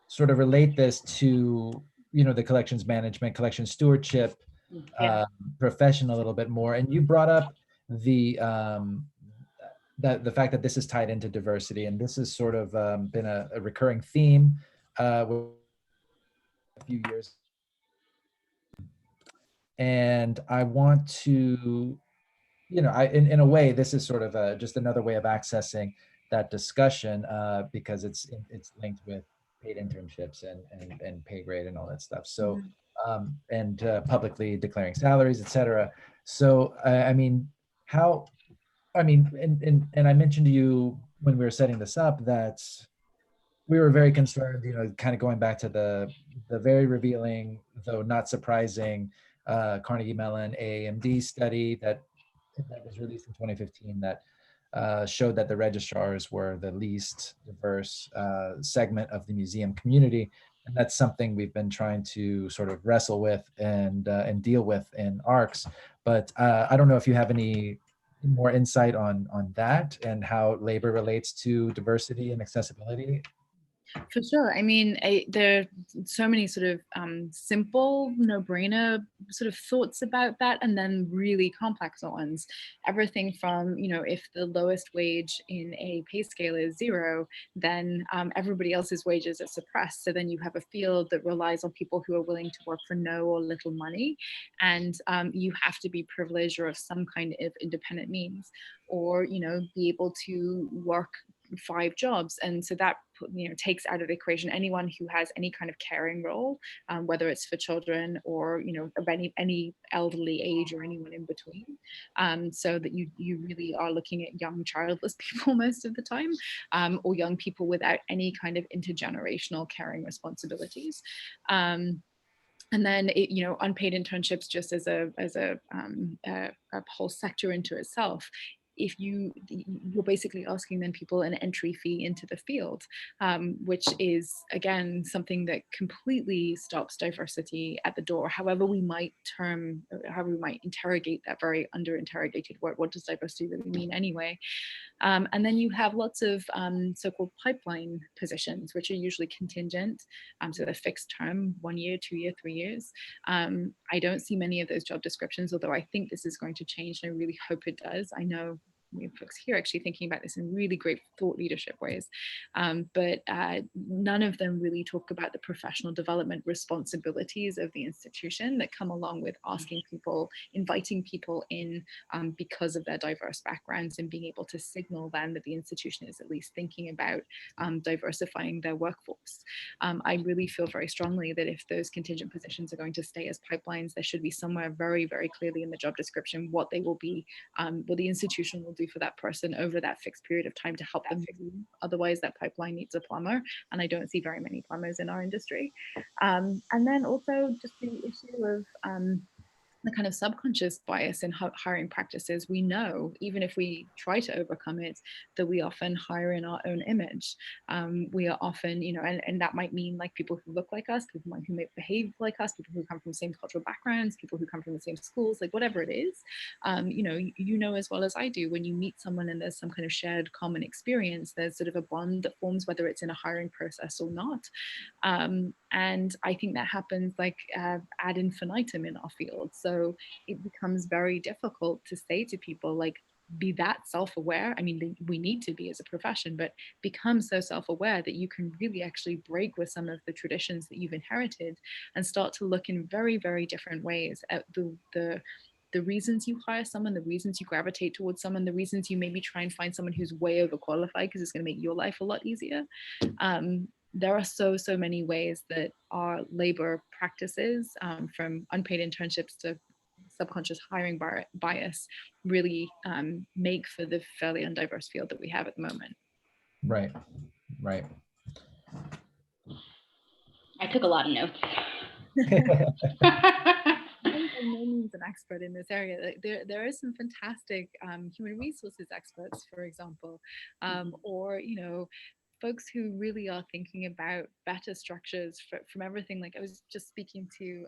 sort of relate this to, you know, the collections management, collection stewardship profession a little bit more. And you brought up the fact that this is tied into diversity, and this has sort of been a recurring theme with a few years. And I want to, you know, in a way, this is sort of just another way of accessing that discussion because it's linked with paid internships and pay grade and all that stuff. So, and publicly declaring salaries, et cetera. So, I mean, how, I mean, and I mentioned to you when we were setting this up that we were very concerned, you know, kind of going back to the very revealing, though not surprising, Carnegie Mellon AAMD study that was released in 2015 that showed that the registrars were the least diverse segment of the museum community. And that's something we've been trying to sort of wrestle with and deal with in ARCs. But I don't know if you have any more insight on that and how labor relates to diversity and accessibility. For sure. I mean, there are so many sort of simple, no-brainer sort of thoughts about that, and then really complex ones. Everything from, you know, if the lowest wage in a pay scale is 0, then everybody else's wages are suppressed. So then you have a field that relies on people who are willing to work for no or little money, and you have to be privileged or of some kind of independent means, or, you know, be able to work 5 jobs. And so that, you know, takes out of the equation anyone who has any kind of caring role, whether it's for children or, you know, of any elderly age or anyone in between. So that you really are looking at young childless people most of the time, or young people without any kind of intergenerational caring responsibilities. And then, you know, unpaid internships just as a whole sector into itself. if you're basically asking then people an entry fee into the field, which is again something that completely stops diversity at the door. However we might interrogate that very under interrogated word, what does diversity really mean anyway? And then you have lots of so-called pipeline positions, which are usually contingent, so they're fixed term, 1 year, 2 year, 3 years. I don't see many of those job descriptions, although I think this is going to change, and I really hope it does. I know we have folks here actually thinking about this in really great thought leadership ways, but none of them really talk about the professional development responsibilities of the institution that come along with asking people, inviting people in because of their diverse backgrounds, and being able to signal then that the institution is at least thinking about diversifying their workforce. I really feel very strongly that if those contingent positions are going to stay as pipelines, there should be somewhere very, very clearly in the job description what they will be, what the institution will do for that person over that fixed period of time to help them move. Otherwise, that pipeline needs a plumber, and I don't see very many plumbers in our industry. And then also just the issue of the kind of subconscious bias in hiring practices. We know, even if we try to overcome it, that we often hire in our own image. We are often, and that might mean like people who look like us, people who may behave like us, people who come from the same cultural backgrounds, people who come from the same schools, like whatever it is. You know as well as I do, when you meet someone and there's some kind of shared common experience, there's sort of a bond that forms, whether it's in a hiring process or not. And I think that happens like ad infinitum in our field. So it becomes very difficult to say to people, like, be that self-aware. I mean, we need to be as a profession, but become so self-aware that you can really actually break with some of the traditions that you've inherited and start to look in very, very different ways at the reasons you hire someone, the reasons you gravitate towards someone, the reasons you maybe try and find someone who's way overqualified because it's going to make your life a lot easier. There are so many ways that our labor practices, from unpaid internships to subconscious hiring bias, really make for the fairly undiverse field that we have at the moment. Right. I took a lot of notes. I'm by no means an expert in this area. There are some fantastic human resources experts, for example, or folks who really are thinking about better structures from everything. Like I was just speaking to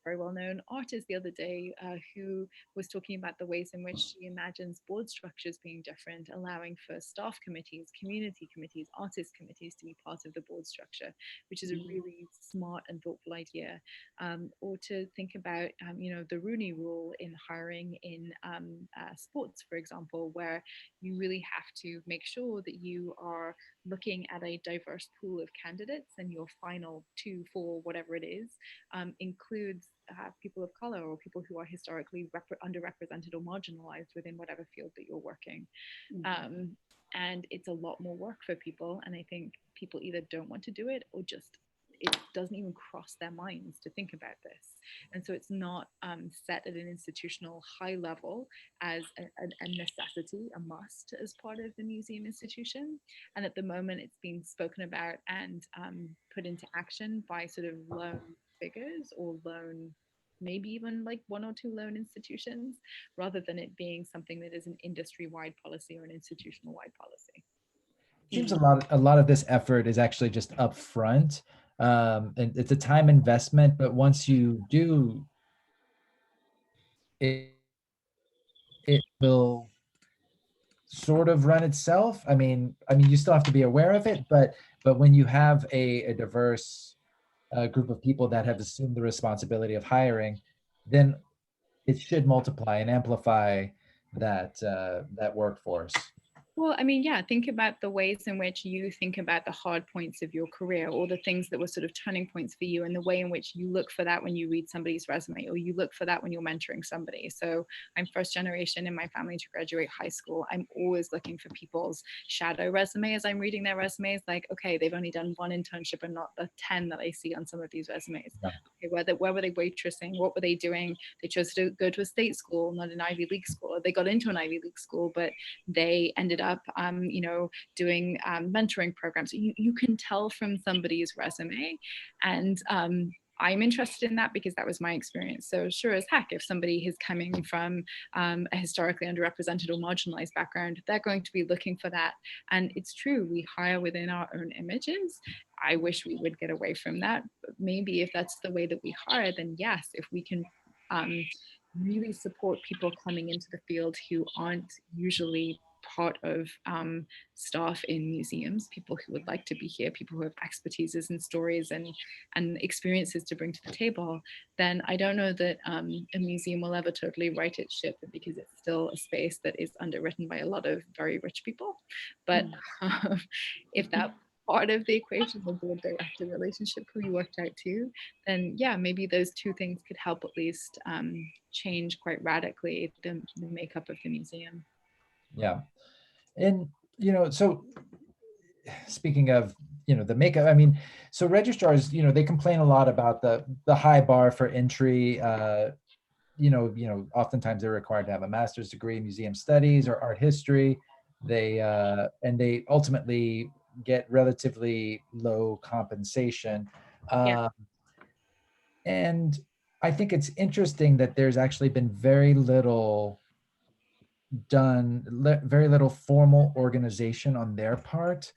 very well-known artist the other day who was talking about the ways in which she imagines board structures being different, allowing for staff committees, community committees, artist committees to be part of the board structure, which is a really smart and thoughtful idea. Or to think about, the Rooney Rule in hiring in sports, for example, where you really have to make sure that you are looking at a diverse pool of candidates, and your final 2, 4, whatever it is, includes people of color or people who are historically underrepresented or marginalized within whatever field that you're working. And it's a lot more work for people. And I think people either don't want to do it, or just it doesn't even cross their minds to think about this. And so it's not set at an institutional high level as a necessity, a must as part of the museum institution. And at the moment it's being spoken about and put into action by sort of lone figures or lone, maybe even like 1 or 2 lone institutions, rather than it being something that is an industry-wide policy or an institutional-wide policy. Seems a lot of this effort is actually just upfront. And it's a time investment, but once you do, it will sort of run itself. I mean, you still have to be aware of it, but when you have a diverse group of people that have assumed the responsibility of hiring, then it should multiply and amplify that workforce. Well, I mean, yeah, think about the ways in which you think about the hard points of your career, or the things that were sort of turning points for you, and the way in which you look for that when you read somebody's resume, or you look for that when you're mentoring somebody. So I'm first generation in my family to graduate high school. I'm always looking for people's shadow resume as I'm reading their resumes. Like, okay, they've only done 1 internship and not the 10 that I see on some of these resumes. Yeah. Okay, where were they waitressing? What were they doing? They chose to go to a state school, not an Ivy League school. They got into an Ivy League school, but they ended up doing mentoring programs. You can tell from somebody's resume, and I'm interested in that because that was my experience. So sure as heck, if somebody is coming from a historically underrepresented or marginalized background, they're going to be looking for that. And it's true, we hire within our own images. I wish we would get away from that. But maybe if that's the way that we hire, then yes, if we can really support people coming into the field who aren't usually part of staff in museums, people who would like to be here, people who have expertises and stories and experiences to bring to the table, then I don't know that a museum will ever totally right its ship, because it's still a space that is underwritten by a lot of very rich people. But if that part of the equation, the board director relationship, could be worked out too, then yeah, maybe those two things could help at least change quite radically the makeup of the museum. Yeah. And, so speaking of, the makeup, I mean, so registrars, they complain a lot about the high bar for entry. Oftentimes they're required to have a master's degree in museum studies or art history. And they ultimately get relatively low compensation. Yeah. And I think it's interesting that there's actually been very little very little formal organization on their part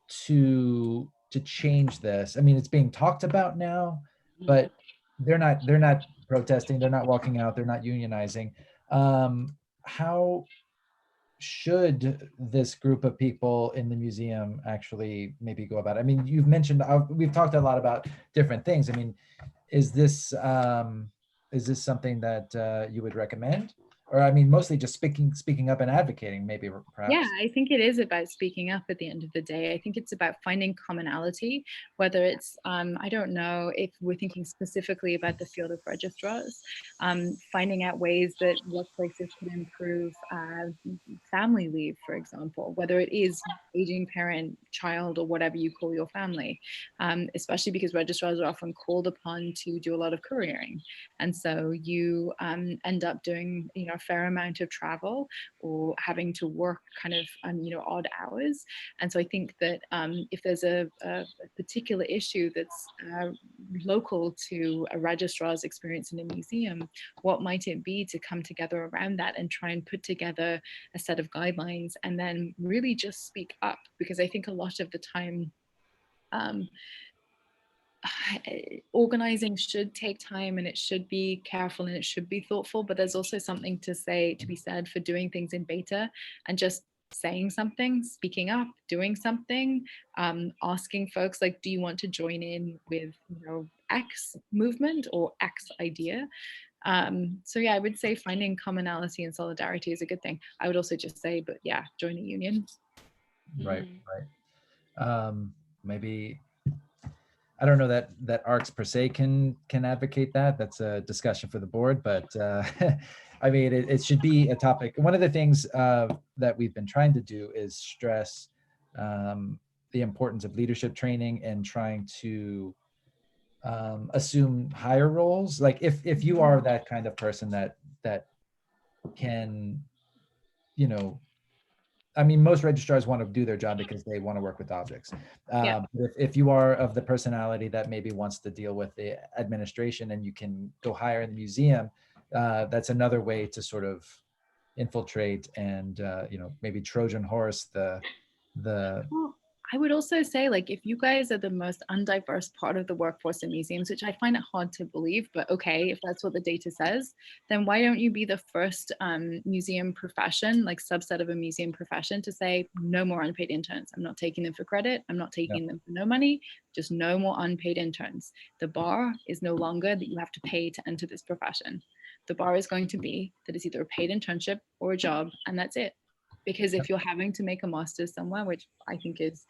to change this. I mean, it's being talked about now, but they're not protesting, they're not walking out, they're not unionizing. How should this group of people in the museum actually maybe go about it? I mean, you've mentioned, we've talked a lot about different things. I mean, is this something that you would recommend? Or I mean, mostly just speaking up and advocating, maybe, perhaps. Yeah, I think it is about speaking up at the end of the day. I think it's about finding commonality, whether it's, I don't know if we're thinking specifically about the field of registrars, finding out ways that workplaces can improve family leave, for example, whether it is aging parent, child, or whatever you call your family, especially because registrars are often called upon to do a lot of couriering. And so you end up doing, a fair amount of travel or having to work kind of odd hours. And so I think that if there's a particular issue that's local to a registrar's experience in a museum, what might it be to come together around that and try and put together a set of guidelines and then really just speak up? Because I think a lot of the time organizing should take time, and it should be careful, and it should be thoughtful, but there's also something to be said for doing things in beta and just saying something, speaking up, doing something, asking folks like, do you want to join in with X movement or X idea? So yeah, I would say finding commonality and solidarity is a good thing. I would also just say, but yeah, join a union. Right. Maybe, I don't know that ARCs per se can advocate that. That's a discussion for the board, but I mean, it should be a topic. One of the things that we've been trying to do is stress the importance of leadership training and trying to assume higher roles. Like if you are that kind of person that can, I mean, most registrars want to do their job because they want to work with objects. If you are of the personality that maybe wants to deal with the administration and you can go higher in the museum, that's another way to sort of infiltrate and, maybe Trojan horse the. Well, I would also say, like, if you guys are the most undiverse part of the workforce in museums, which I find it hard to believe, but okay, if that's what the data says, then why don't you be the first museum profession, like subset of a museum profession, to say no more unpaid interns. I'm not taking them for credit. I'm not taking them for no money. Just no more unpaid interns. The bar is no longer that you have to pay to enter this profession. The bar is going to be that it's either a paid internship or a job, and that's it. Because if you're having to make a master's somewhere, which I think is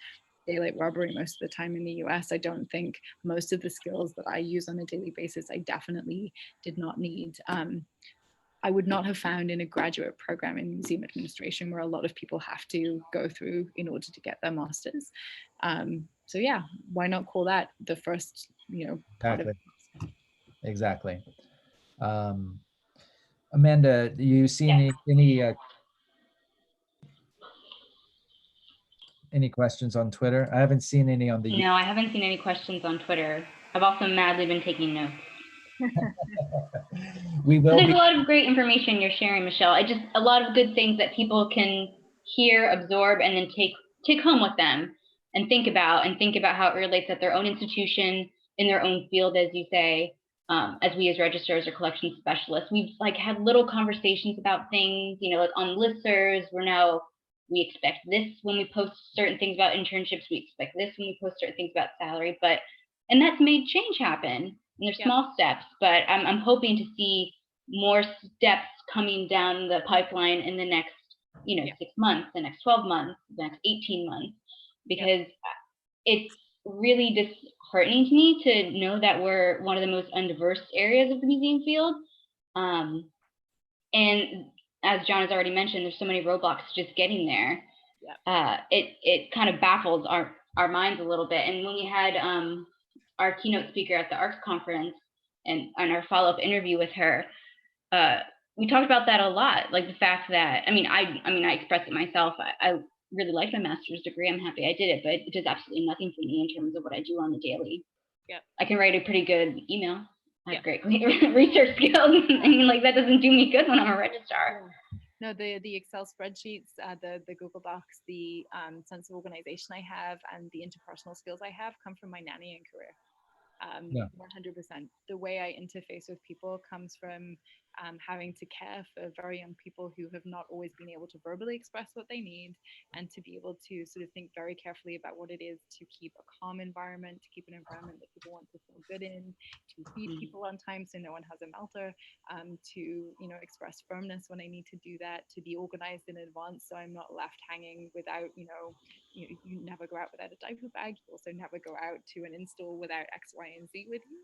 daylight robbery most of the time in the US, I don't think most of the skills that I use on a daily basis, I definitely did not need. I would not have found in a graduate program in museum administration where a lot of people have to go through in order to get their masters. So yeah, why not call that the first, part of it? Exactly. Amanda, do you see any questions on Twitter? I haven't seen any on the. No, I haven't seen any questions on Twitter. I've also madly been taking notes. We will. There's a lot of great information you're sharing, Michelle. A lot of good things that people can hear, absorb, and then take home with them and think about how it relates at their own institution, in their own field, as you say. As we as registrars or collection specialists, we've like had little conversations about things, you know, like on listservs. We expect this when we post certain things about internships. We expect this when we post certain things about salary, and that's made change happen. And there's small steps, but I'm hoping to see more steps coming down the pipeline in the next, 6 months, the next 12 months, the next 18 months, because it's really disheartening to me to know that we're one of the most undiverse areas of the museum field. And as John has already mentioned, there's so many roadblocks just getting there. It kind of baffles our minds a little bit. And when we had our keynote speaker at the ARCS conference and our follow-up interview with her, we talked about that a lot. Like the fact that, I expressed it myself. I really like my master's degree. I'm happy I did it, but it does absolutely nothing for me in terms of what I do on the daily. I can write a pretty good email. I have great research skills. Like that doesn't do me good when I'm a registrar. No, the Excel spreadsheets, the Google Docs, the sense of organization I have, and the interpersonal skills I have come from my nannying career. 100%. The way I interface with people comes from having to care for very young people who have not always been able to verbally express what they need, and to be able to sort of think very carefully about what it is to keep a calm environment, to keep an environment that people want to feel good in, to feed people on time so no one has a melter, to express firmness when I need to do that, to be organized in advance so I'm not left hanging without, you never go out without a diaper bag. You also never go out to an install without X, Y, and Z with you.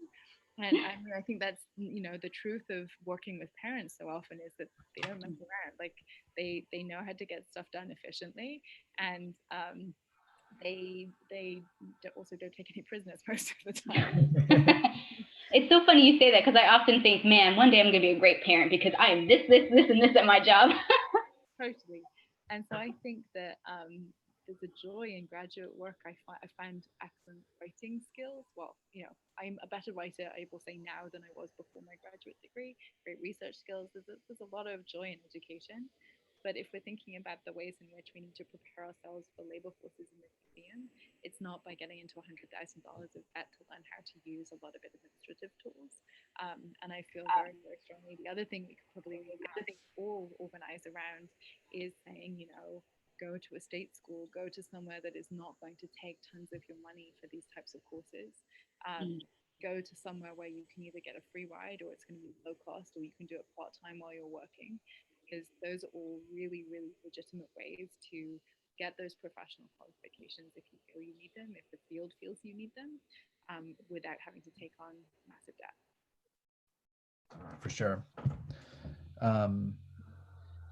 And I think that's, the truth of working with parents so often is that they don't mess around. Like they know how to get stuff done efficiently, and they also don't take any prisoners most of the time. It's so funny you say that, because I often think, man, one day I'm going to be a great parent because I am this, and this at my job. Totally. And so I think that there's a joy in graduate work. I find excellent writing skills. Well, I'm a better writer, I will say, now than I was before my graduate degree. Great research skills. There's a lot of joy in education. But if we're thinking about the ways in which we need to prepare ourselves for labor forces in the museum, it's not by getting into $100,000 of debt to learn how to use a lot of administrative tools. And I feel very, very strongly the other thing we could probably all organize around is saying, go to a state school, go to somewhere that is not going to take tons of your money for these types of courses. Go to somewhere where you can either get a free ride, or it's going to be low cost, or you can do it part-time while you're working, because those are all really, really legitimate ways to get those professional qualifications if you feel you need them, if the field feels you need them, without having to take on massive debt. For sure.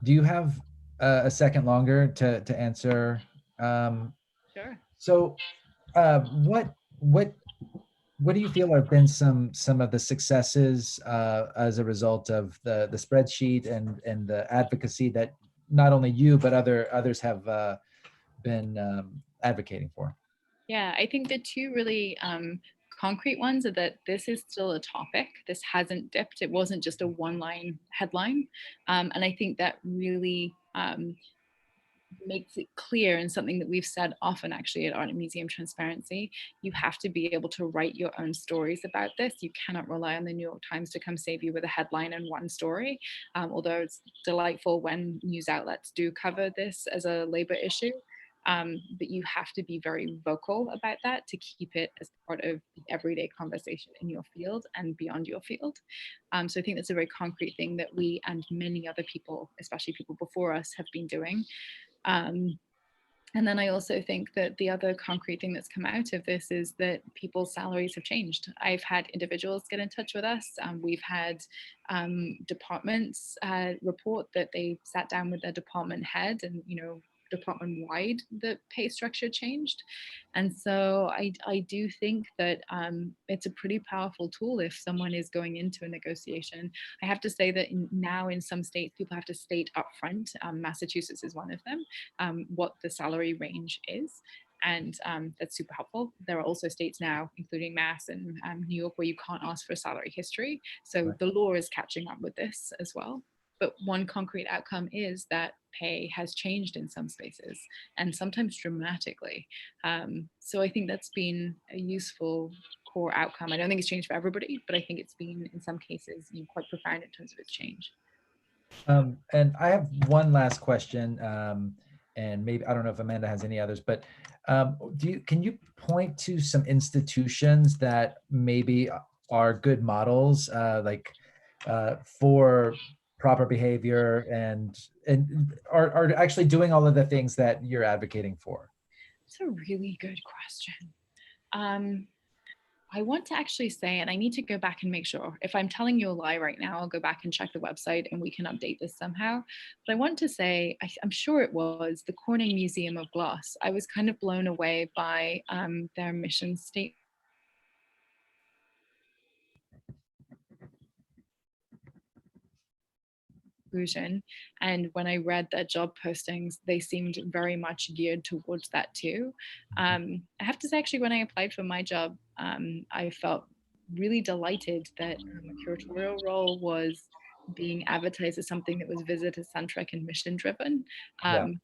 Do you have a second longer to answer? Sure. So what do you feel have been some of the successes as a result of the spreadsheet and the advocacy that not only you but others have been advocating for? Yeah, I think the two really concrete ones are that this is still a topic. This hasn't dipped. It wasn't just a one-line headline. And I think that really makes it clear, and something that we've said often actually at Art and Museum Transparency. You have to be able to write your own stories about this. You cannot rely on the New York Times to come save you with a headline and one story, although it's delightful when news outlets do cover this as a labor issue. But you have to be very vocal about that to keep it as part of the everyday conversation in your field and beyond your field. So I think that's a very concrete thing that we and many other people, especially people before us, have been doing. And then I also think that the other concrete thing that's come out of this is that people's salaries have changed. I've had individuals get in touch with us. We've had departments report that they sat down with their department head and, department-wide, the pay structure changed. And so I do think that it's a pretty powerful tool if someone is going into a negotiation. I have to say that now in some states, people have to state upfront, Massachusetts is one of them, what the salary range is. And that's super helpful. There are also states now, including Mass and New York, where you can't ask for a salary history. So the law is catching up with this as well. But one concrete outcome is that pay has changed in some spaces, and sometimes dramatically. So I think that's been a useful core outcome. I don't think it's changed for everybody, but I think it's been, in some cases, quite profound in terms of its change. And I have one last question, and maybe, I don't know if Amanda has any others, but can you point to some institutions that maybe are good models, for proper behavior and are actually doing all of the things that you're advocating for? It's a really good question. I want to actually say, and I need to go back and make sure, if I'm telling you a lie right now, I'll go back and check the website and we can update this somehow. But I want to say, I'm sure it was the Corning Museum of Glass. I was kind of blown away by their mission statement. And when I read their job postings, they seemed very much geared towards that too. I have to say, actually, when I applied for my job, I felt really delighted that a curatorial role was being advertised as something that was visitor-centric and mission-driven. And,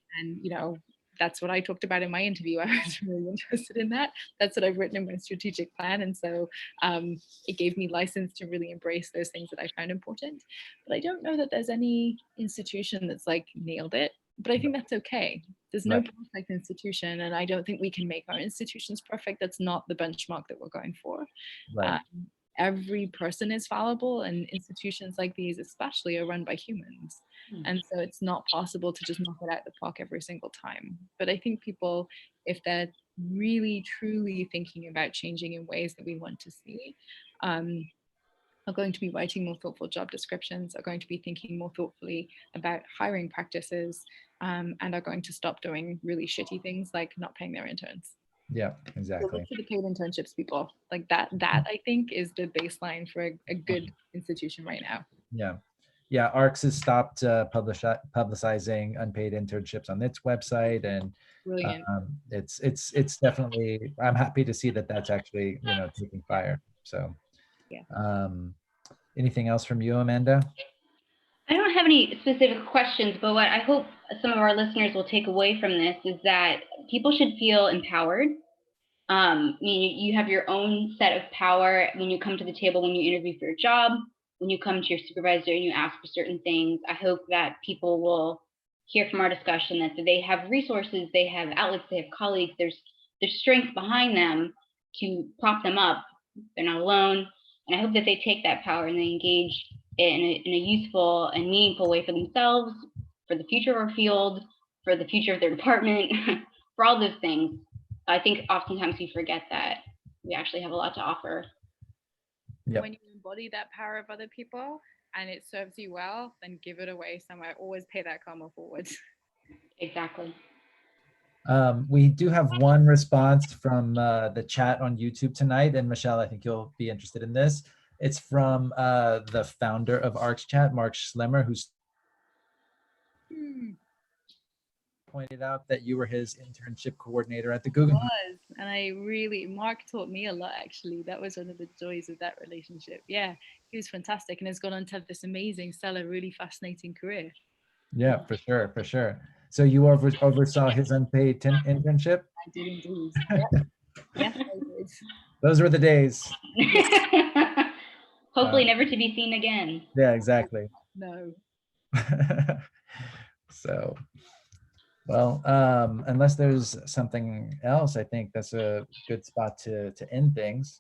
that's what I talked about in my interview. I was really interested in that. That's what I've written in my strategic plan. And so it gave me license to really embrace those things that I found important. But I don't know that there's any institution that's like nailed it, but I think that's okay. There's no perfect institution, and I don't think we can make our institutions perfect. That's not the benchmark that we're going for. Every person is fallible, and institutions like these especially are run by humans. And so it's not possible to just knock it out of the park every single time. But I think people, if they're really truly thinking about changing in ways that we want to see, are going to be writing more thoughtful job descriptions, are going to be thinking more thoughtfully about hiring practices, and are going to stop doing really shitty things like not paying their interns. Yeah, exactly. So look for the paid internships, people. Like that I think is the baseline for a good institution right now. Yeah, ARCS has stopped publicizing unpaid internships on its website, and it's definitely, I'm happy to see that that's actually taking fire. So anything else from you, Amanda? I don't have any specific questions, but what I hope some of our listeners will take away from this is that people should feel empowered. You have your own set of power when you come to the table, when you interview for your job, when you come to your supervisor and you ask for certain things. I hope that people will hear from our discussion that they have resources, they have outlets, they have colleagues, there's strength behind them to prop them up. They're not alone. And I hope that they take that power and they engage in a useful and meaningful way for themselves, for the future of our field, for the future of their department, for all those things. I think oftentimes we forget that we actually have a lot to offer. When you embody that power of other people and it serves you well, then give it away somewhere. Always pay that karma forward. Exactly. We do have one response from the chat on YouTube tonight, and Michelle, I think you'll be interested in this. It's from the founder of ARCS Chat, Mark Schlemmer, who's pointed out that you were his internship coordinator at the Guggenheim. And Mark taught me a lot, actually. That was one of the joys of that relationship. Yeah, he was fantastic and has gone on to have this amazing, stellar, really fascinating career. Yeah, for sure. So you oversaw his unpaid internship? I did indeed. Yep. Yes, I did. Those were the days. Hopefully never to be seen again. Yeah, exactly. No. So, well, unless there's something else, I think that's a good spot to end things.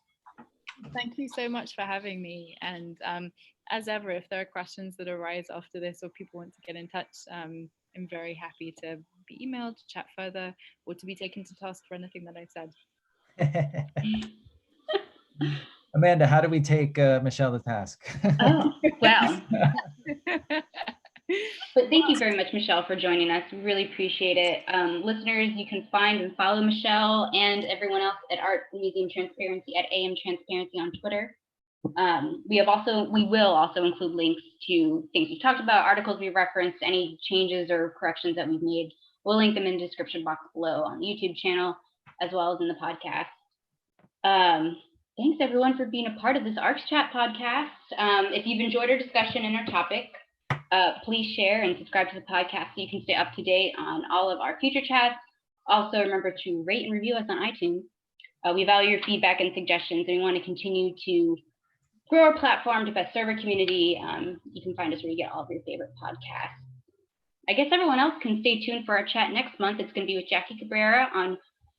Thank you so much for having me. And as ever, if there are questions that arise after this or people want to get in touch, I'm very happy to be emailed, to chat further, or to be taken to task for anything that I've said. Amanda, how do we take Michelle to task? Oh, wow. But thank you very much, Michelle, for joining us. We really appreciate it. Listeners, you can find and follow Michelle and everyone else at Art Museum Transparency at AM Transparency on Twitter. We will also include links to things we've talked about, articles we've referenced, any changes or corrections that we've made. We'll link them in the description box below on the YouTube channel, as well as in the podcast. Thanks everyone for being a part of this ARCS Chat podcast. If you've enjoyed our discussion and our topic, please share and subscribe to the podcast so you can stay up to date on all of our future chats. Also, remember to rate and review us on iTunes. We value your feedback and suggestions, and we want to continue to grow our platform to best serve our community. You can find us where you get all of your favorite podcasts. I guess everyone else can stay tuned for our chat next month. It's going to be with Jackie Cabrera on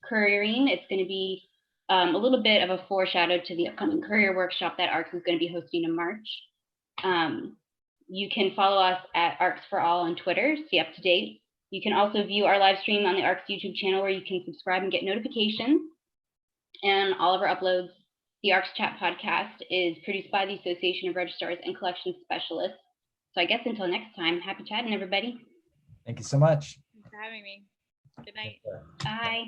couriering. It's going to be a little bit of a foreshadow to the upcoming courier workshop that ARCS is going to be hosting in March. You can follow us at ARCS for All on Twitter, stay up to date. You can also view our live stream on the ARCS YouTube channel where you can subscribe and get notifications. And all of our uploads. The ARCS Chat podcast is produced by the Association of Registrars and Collections Specialists. So I guess until next time, happy chatting, everybody. Thank you so much. Thanks for having me. Good night. Bye.